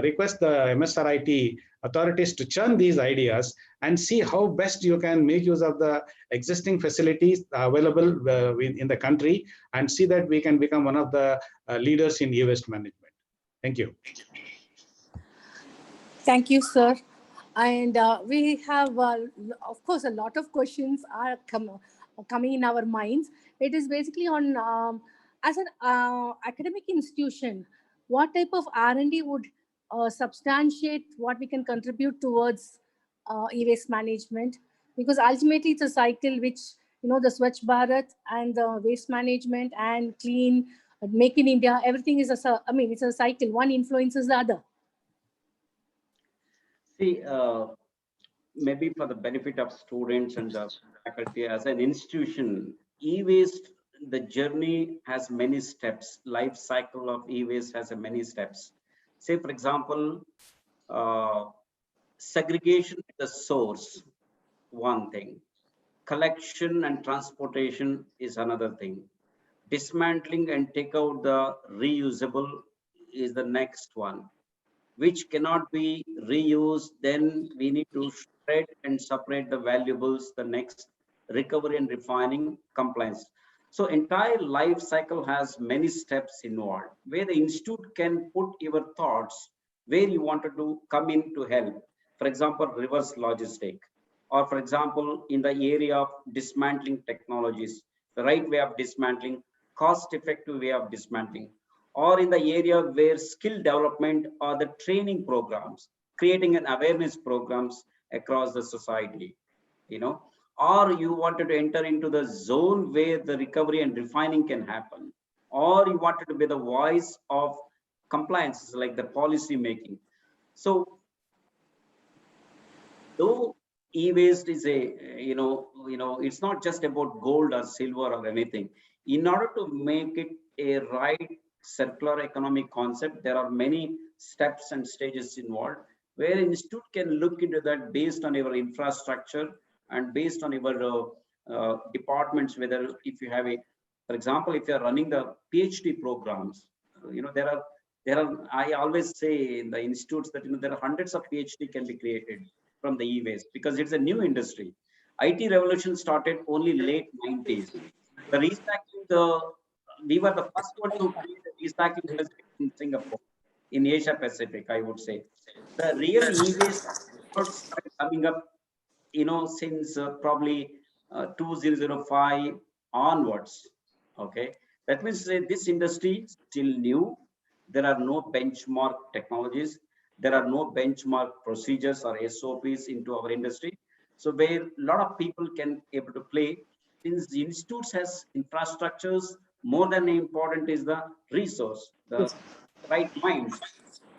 request the MSRIT authorities to churn these ideas and see how best you can make use of the existing facilities available in the country, and see that we can become one of the leaders in e-waste management. Thank you. Thank you, sir. And we have, of course, a lot of questions are coming in our minds. It is basically on, as an academic institution, what type of R&D would substantiate what we can contribute towards e-waste management? Because ultimately it's a cycle which, the Swachh Bharat and the waste management and clean, Make in India, everything is it's a cycle. One influences the other. See, maybe for the benefit of students and the faculty, as an institution, e-waste, the journey has many steps. Life cycle of e-waste has many steps. Say, for example, segregation at the source, one thing. Collection and transportation is another thing. Dismantling and take out the reusable is the next one, which cannot be reused. Then we need to shred and separate the valuables, the next recovery and refining, compliance. So entire life cycle has many steps involved, where the institute can put your thoughts where you wanted to come in to help. For example, reverse logistic, or for example, in the area of dismantling technologies, the right way of dismantling, cost-effective way of dismantling, or in the area where skill development or the training programs, creating an awareness programs across the society, or you wanted to enter into the zone where the recovery and refining can happen, or you wanted to be the voice of compliance, like the policy making. So though e-waste is it's not just about gold or silver or anything. In order to make it a right circular economic concept, there are many steps and stages involved, where an institute can look into that based on your infrastructure and based on your departments. Whether if you have for example, if you are running the PhD programs, there are I always say in the institutes that there are hundreds of PhD can be created from the e-waste, because it's a new industry. IT revolution started only late 90s. The recycling, we were the first one to create a recycling facility in Singapore, in Asia Pacific, I would say. The real e-waste started coming up, since probably 2005 onwards. Okay, that means this industry is still new. There are no benchmark technologies. There are no benchmark procedures or SOPs into our industry. So where a lot of people can able to play, since the institutes has infrastructures, more than important is the resource, the right minds.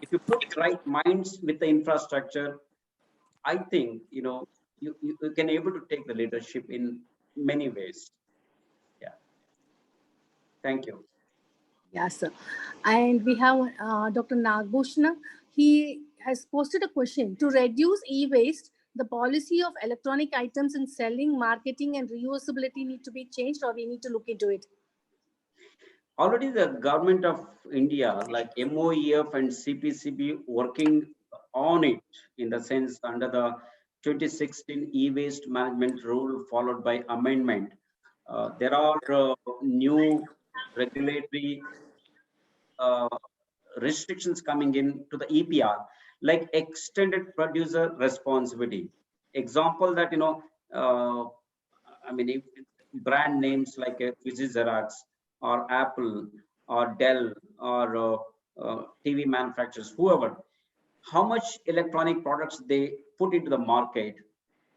If you put right minds with the infrastructure, I think, you can able to take the leadership in many ways. Yeah. Thank you. Yes, sir. And we have Dr. Nagbhushan. He has posted a question: to reduce e-waste, the policy of electronic items in selling, marketing, and reusability need to be changed, or we need to look into it? Already the government of India, like MOEF and CPCB, working on it, in the sense under the 2016 e-waste management rule followed by amendment. There are new regulatory restrictions coming in to the EPR, like extended producer responsibility. Example that, I mean, if brand names like Fiji Xerox or Apple or Dell or TV manufacturers, whoever, how much electronic products they put into the market,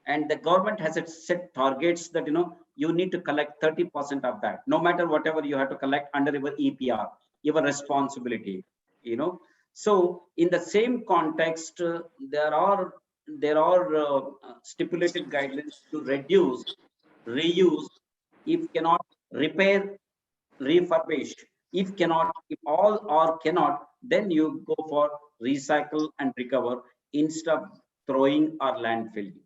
and the government has its set targets that you need to collect 30% of that, no matter whatever you have to collect under your EPR, your responsibility. So in the same context, there are stipulated guidelines to reduce, reuse, if cannot repair, refurbish, if all or cannot, then you go for recycle and recover instead of throwing or landfilling.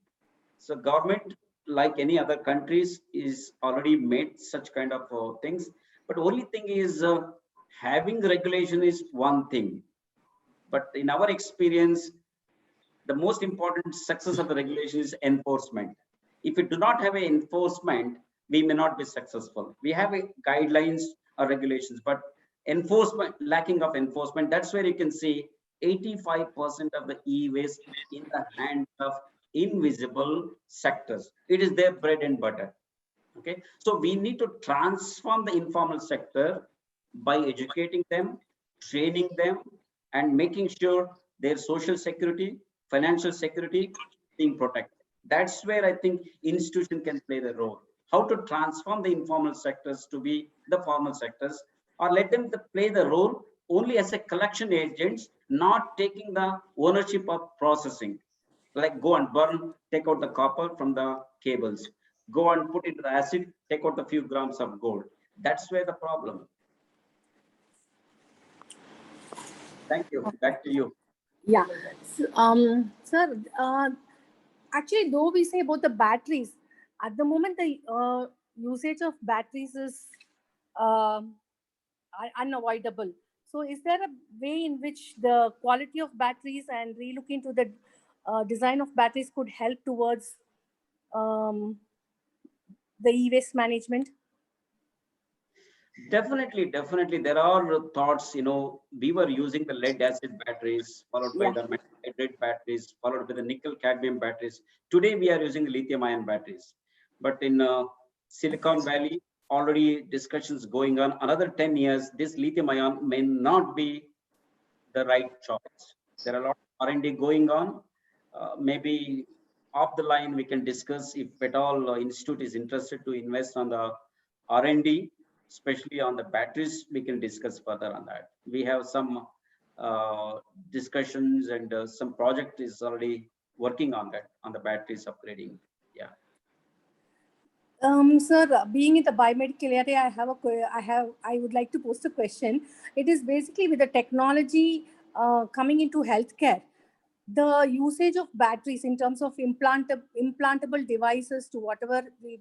So government, like any other countries, is already made such kind of things. But only thing is, having regulation is one thing. But in our experience, the most important success of the regulation is enforcement. If we do not have an enforcement, we may not be successful. We have a guidelines or regulations, but enforcement, lacking of enforcement, that's where you can see 85% of the e-waste in the hands of invisible sectors. It is their bread and butter. Okay, so we need to transform the informal sector by educating them, training them, and making sure their social security, financial security being protected. That's where I think institution can play the role. How to transform the informal sectors to be the formal sectors, or let them play the role only as a collection agents, not taking the ownership of processing. Like go and burn, take out the copper from the cables, go and put into the acid, take out a few grams of gold. That's where the problem. Thank you. Back to you. Yeah. Sir, actually, though we say about the batteries, at the moment the usage of batteries is unavoidable. So is there a way in which the quality of batteries and relooking to the design of batteries could help towards the e-waste management? Definitely. There are thoughts, we were using the lead acid batteries, followed by the metal hydride batteries, followed by the nickel cadmium batteries. Today, we are using lithium ion batteries. But in Silicon Valley, already discussions going on. Another 10 years, this lithium ion may not be the right choice. There are a lot of R&D going on. Maybe off the line, we can discuss if at all institute is interested to invest on the R&D, especially on the batteries. We can discuss further on that. We have some discussions, and some project is already working on that, on the batteries upgrading. Yeah. Sir, being in the biomedical area, I would like to post a question. It is basically with the technology coming into healthcare, the usage of batteries in terms of implantable devices to whatever we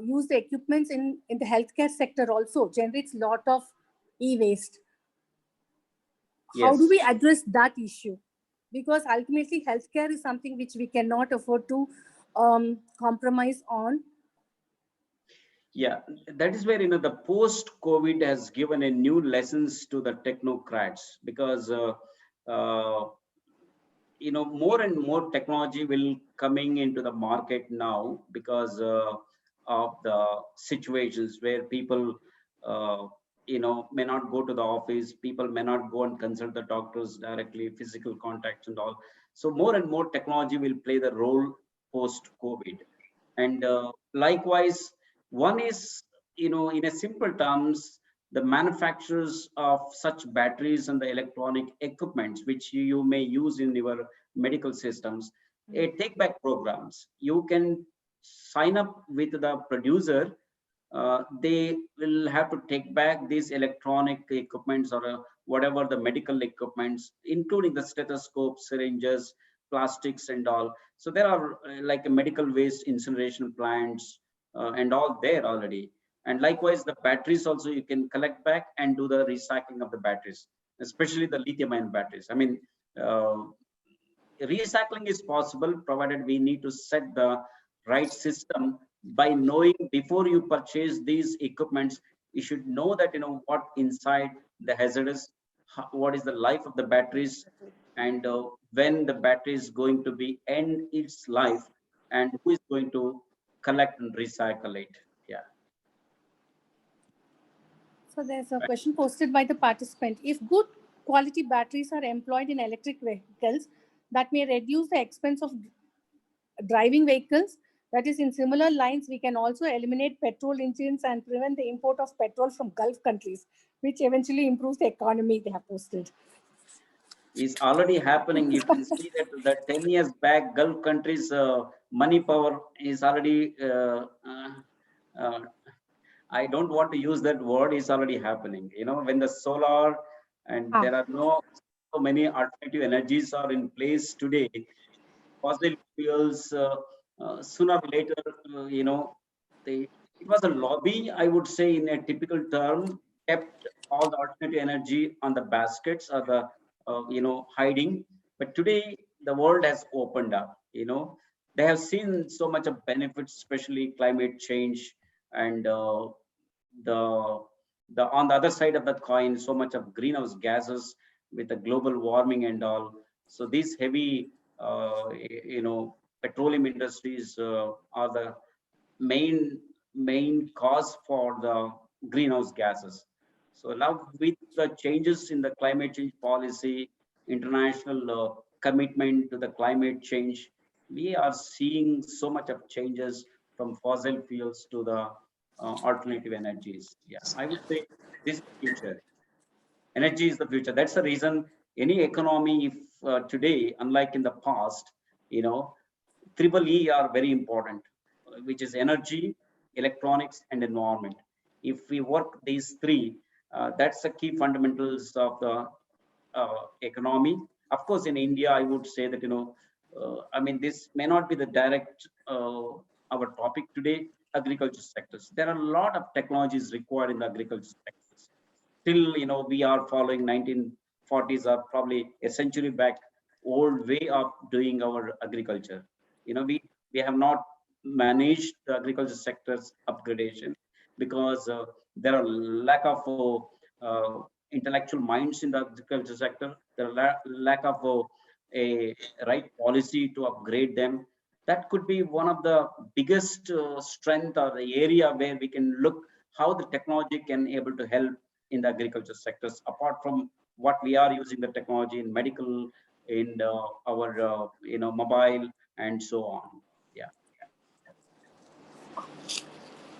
use the equipments in the healthcare sector also generates a lot of e-waste. Yes. How do we address that issue? Because ultimately healthcare is something which we cannot afford to compromise on. Yeah, that is where the post-COVID has given a new lessons to the technocrats, because more and more technology will coming into the market now, because of the situations where people may not go to the office, people may not go and consult the doctors directly, physical contacts and all. So more and more technology will play the role post-COVID. And likewise, one is, in a simple terms, the manufacturers of such batteries and the electronic equipments, which you may use in your medical systems, a take back programs. You can sign up with the producer. They will have to take back these electronic equipments, or whatever the medical equipments, including the stethoscopes, syringes, plastics and all. So there are like a medical waste incineration plants and all there already. And likewise, the batteries also you can collect back and do the recycling of the batteries, especially the lithium ion batteries. I mean, recycling is possible, provided we need to set the right system by knowing before you purchase these equipments. You should know that what inside the hazardous, what is the life of the batteries, and when the battery is going to be end its life, and who is going to collect and recycle it. Yeah. So there's a question posted by the participant. If good quality batteries are employed in electric vehicles, that may reduce the expense of driving vehicles. That is, in similar lines, we can also eliminate petrol engines and prevent the import of petrol from Gulf countries, which eventually improves the economy, they have posted. Is already happening. You can see that 10 years back, Gulf countries' money power is already, I don't want to use that word, is already happening. When the solar and there are so many alternative energies are in place today, fossil fuels, sooner or later, it was a lobby, I would say, in a typical term, kept all the alternative energy on the baskets or the, hiding. But today, the world has opened up. They have seen so much of benefits, especially climate change, and the on the other side of the coin, so much of greenhouse gases with the global warming and all. So these heavy, petroleum industries are the main cause for the greenhouse gases. So now with the changes in the climate change policy, international commitment to the climate change, we are seeing so much of changes from fossil fuels to the alternative energies. Yeah, I would say this is the future. Energy is the future. That's the reason any economy, if today, unlike in the past, triple E are very important, which is energy, electronics, and environment. If we work these three, that's the key fundamentals of the economy. Of course, in India, I would say that, this may not be the direct our topic today, agriculture sectors. There are a lot of technologies required in the agriculture sectors. Still, we are following 1940s or probably a century back old way of doing our agriculture. We have not managed the agriculture sector's upgradation because there are lack of intellectual minds in the agriculture sector. There are lack of a right policy to upgrade them. That could be one of the biggest strength or the area where we can look how the technology can able to help in the agriculture sectors, apart from what we are using the technology in medical, in our mobile and so on. Yeah.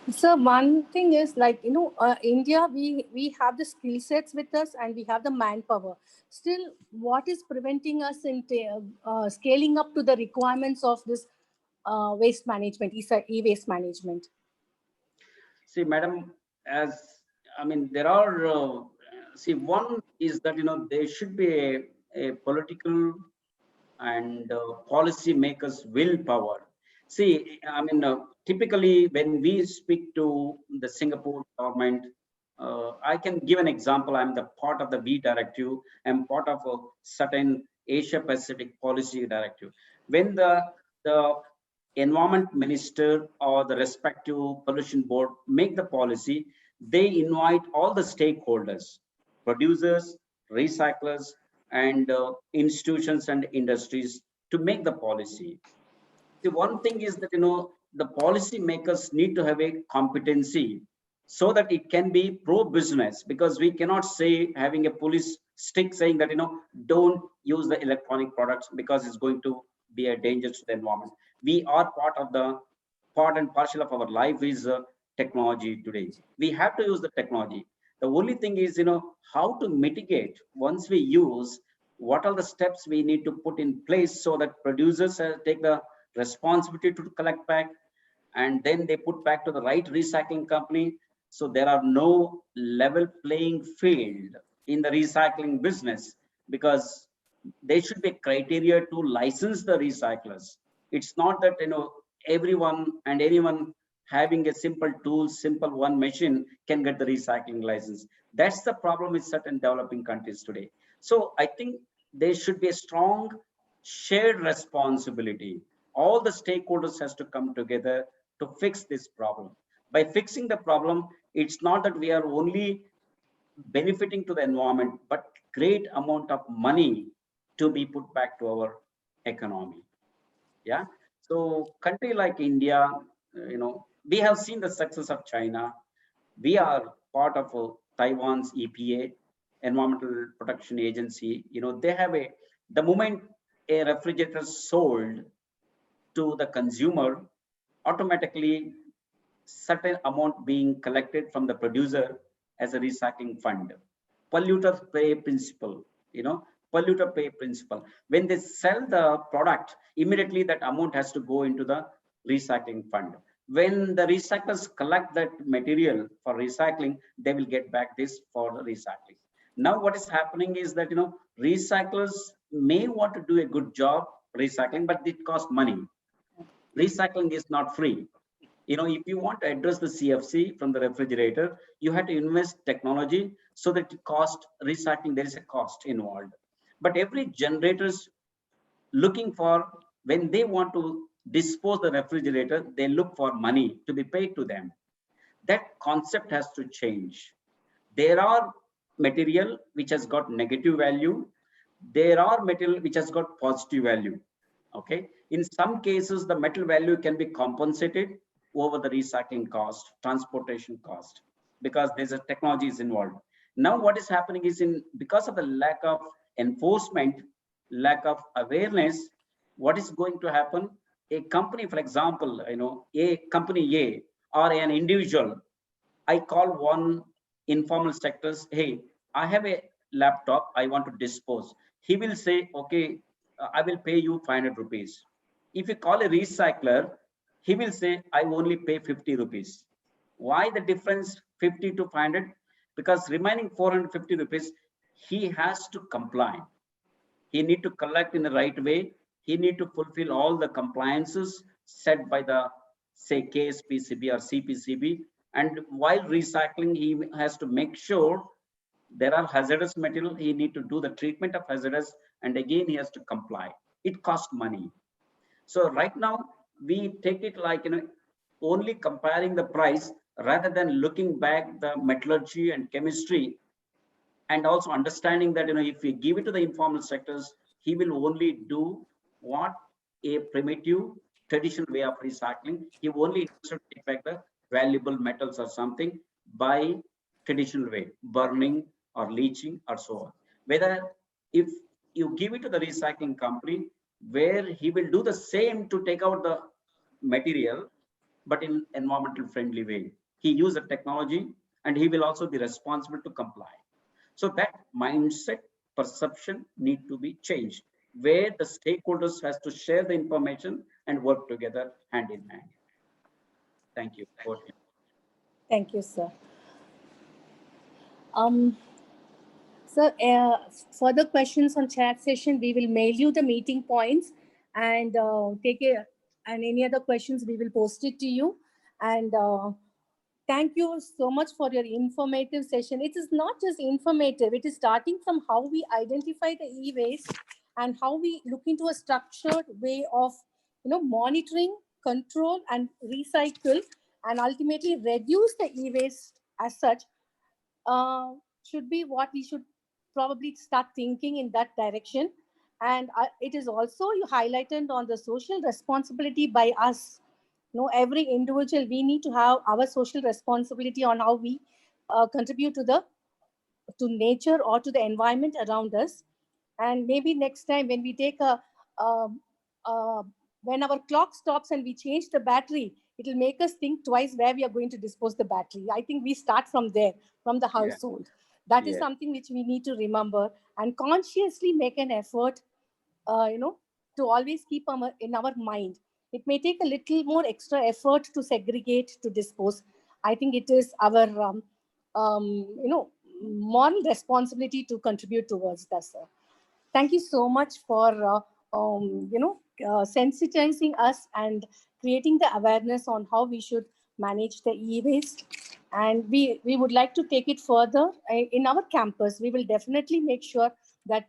So one thing is like, India, we have the skill sets with us and we have the manpower. Still, what is preventing us in scaling up to the requirements of this waste management, e-waste management? See, madam, there are, one is that, there should be a political and policy makers willpower. See, typically when we speak to the Singapore government, I can give an example. I'm the part of the V Directive. I'm part of a certain Asia Pacific policy directive. When the environment minister or the respective pollution board make the policy, they invite all the stakeholders, producers, recyclers, and institutions and industries to make the policy. The one thing is that, the policy makers need to have a competency so that it can be pro-business, because we cannot say having a police stick saying that, don't use the electronic products because it's going to be a danger to the environment. We are part and parcel of our life is technology today. We have to use the technology. The only thing is, how to mitigate once we use, what are the steps we need to put in place so that producers take the responsibility to collect back, and then they put back to the right recycling company. So there are no level playing field in the recycling business, because there should be a criteria to license the recyclers. It's not that, everyone and anyone having a simple tool, simple one machine can get the recycling license. That's the problem with certain developing countries today. So I think there should be a strong shared responsibility. All the stakeholders has to come together to fix this problem. By fixing the problem, it's not that we are only benefiting to the environment, but great amount of money to be put back to our economy. Yeah. So country like India, we have seen the success of China. We are part of Taiwan's EPA, Environmental Protection Agency. They have the moment a refrigerator sold to the consumer, automatically certain amount being collected from the producer as a recycling fund. Polluter pay principle, polluter pay principle. When they sell the product, immediately that amount has to go into the recycling fund. When the recyclers collect that material for recycling, they will get back this for the recycling. Now what is happening is that, recyclers may want to do a good job recycling, but it costs money. Recycling is not free. If you want to address the CFC from the refrigerator, you have to invest technology so that it cost recycling, there is a cost involved. But every generator's looking for, when they want to dispose the refrigerator, they look for money to be paid to them. That concept has to change. There are material which has got negative value. There are material which has got positive value. Okay. In some cases, the metal value can be compensated over the recycling cost, transportation cost, because there's a technology is involved. Now what is happening is, because of the lack of enforcement, lack of awareness, what is going to happen? A company, for example, a company A or an individual, I call one informal sectors, hey, I have a laptop, I want to dispose. He will say, okay, I will pay you 500 rupees. If you call a recycler, he will say, I only pay 50 rupees. Why the difference 50 to 500? Because remaining 450 rupees, he has to comply. He need to collect in the right way. He need to fulfill all the compliances set by the, say, KSPCB or CPCB. And while recycling, he has to make sure there are hazardous material. He need to do the treatment of hazardous, and again, he has to comply. It costs money. So right now, we take it like, only comparing the price rather than looking back the metallurgy and chemistry, and also understanding that, if we give it to the informal sectors, he will only do what a primitive traditional way of recycling. He only take back the valuable metals or something by traditional way, burning or leaching or so on. Whether if you give it to the recycling company, where he will do the same to take out the material, but in environmental friendly way. He use the technology, and he will also be responsible to comply. So that mindset perception need to be changed, where the stakeholders has to share the information and work together hand in hand. Thank you. Thank you, sir. Sir, further questions on chat session, we will mail you the meeting points and take it. And any other questions, we will post it to you. And thank you so much for your informative session. It is not just informative, it is starting from how we identify the e-waste and how we look into a structured way of monitoring, control, and recycle, and ultimately reduce the e-waste as such. Should be what we should probably start thinking in that direction. And it is also, you highlighted on the social responsibility by us. Every individual, we need to have our social responsibility on how we contribute to nature or to the environment around us. And maybe next time when we take when our clock stops and we change the battery, it will make us think twice where we are going to dispose the battery. I think we start from there, from the household. Yeah. That is something which we need to remember and consciously make an effort, to always keep in our mind. It may take a little more extra effort to segregate, to dispose. I think it is our, moral responsibility to contribute towards that, sir. Thank you so much for, sensitizing us and creating the awareness on how we should manage the e-waste. And we would like to take it further in our campus. We will definitely make sure that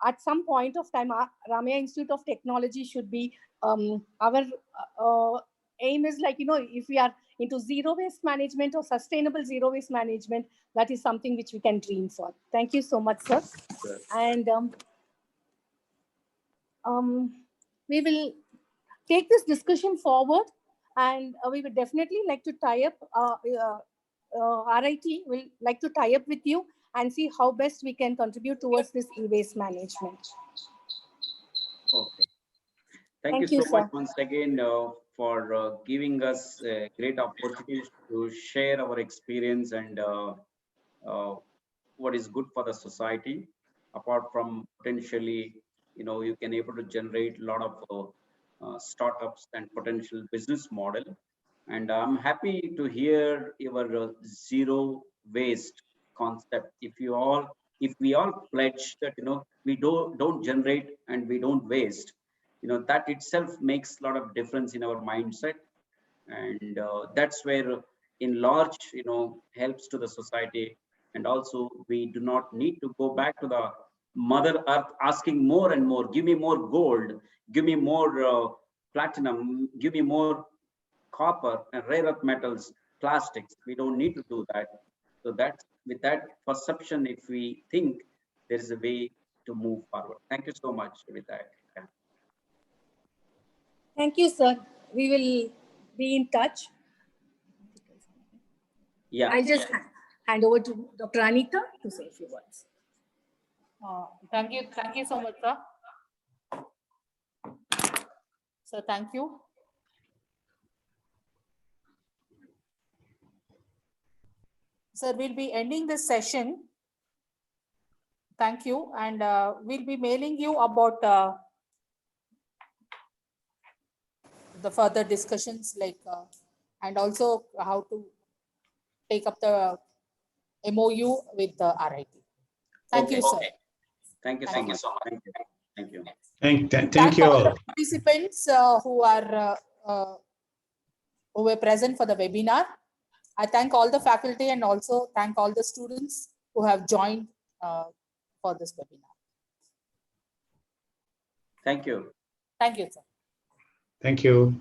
at some point of time, Ramaiah Institute of Technology should be our aim is like, if we are into zero waste management or sustainable zero waste management, that is something which we can dream for. Thank you so much, sir. Sure. And we will take this discussion forward, and we would definitely like to tie up, RIT will like to tie up with you and see how best we can contribute towards this e-waste management. Okay. Thank you so much once again for giving us a great opportunity to share our experience and what is good for the society. Apart from potentially, you can able to generate a lot of startups and potential business model. And I'm happy to hear your zero waste concept. If we all pledge that, we don't generate and we don't waste, that itself makes a lot of difference in our mindset. And that's where in large, helps to the society. And also we do not need to go back to the mother earth asking more and more, give me more gold, give me more platinum, give me more copper and rare earth metals, plastics. We don't need to do that. So that's with that perception, if we think there is a way to move forward. Thank you so much with that. Yeah. Thank you, sir. We will be in touch. Yeah. I'll just hand over to Dr. Anita to say a few words. Thank you so much, sir. So thank you. Sir, we'll be ending this session. Thank you. And we'll be mailing you about the further discussions, like and also how to take up the MOU with the RIT. Thank you, sir. Thank you so much. Thank you. Thank you. Thank you all. Participants who were present for the webinar. I thank all the faculty and also thank all the students who have joined for this webinar. Thank you. Thank you, sir. Thank you.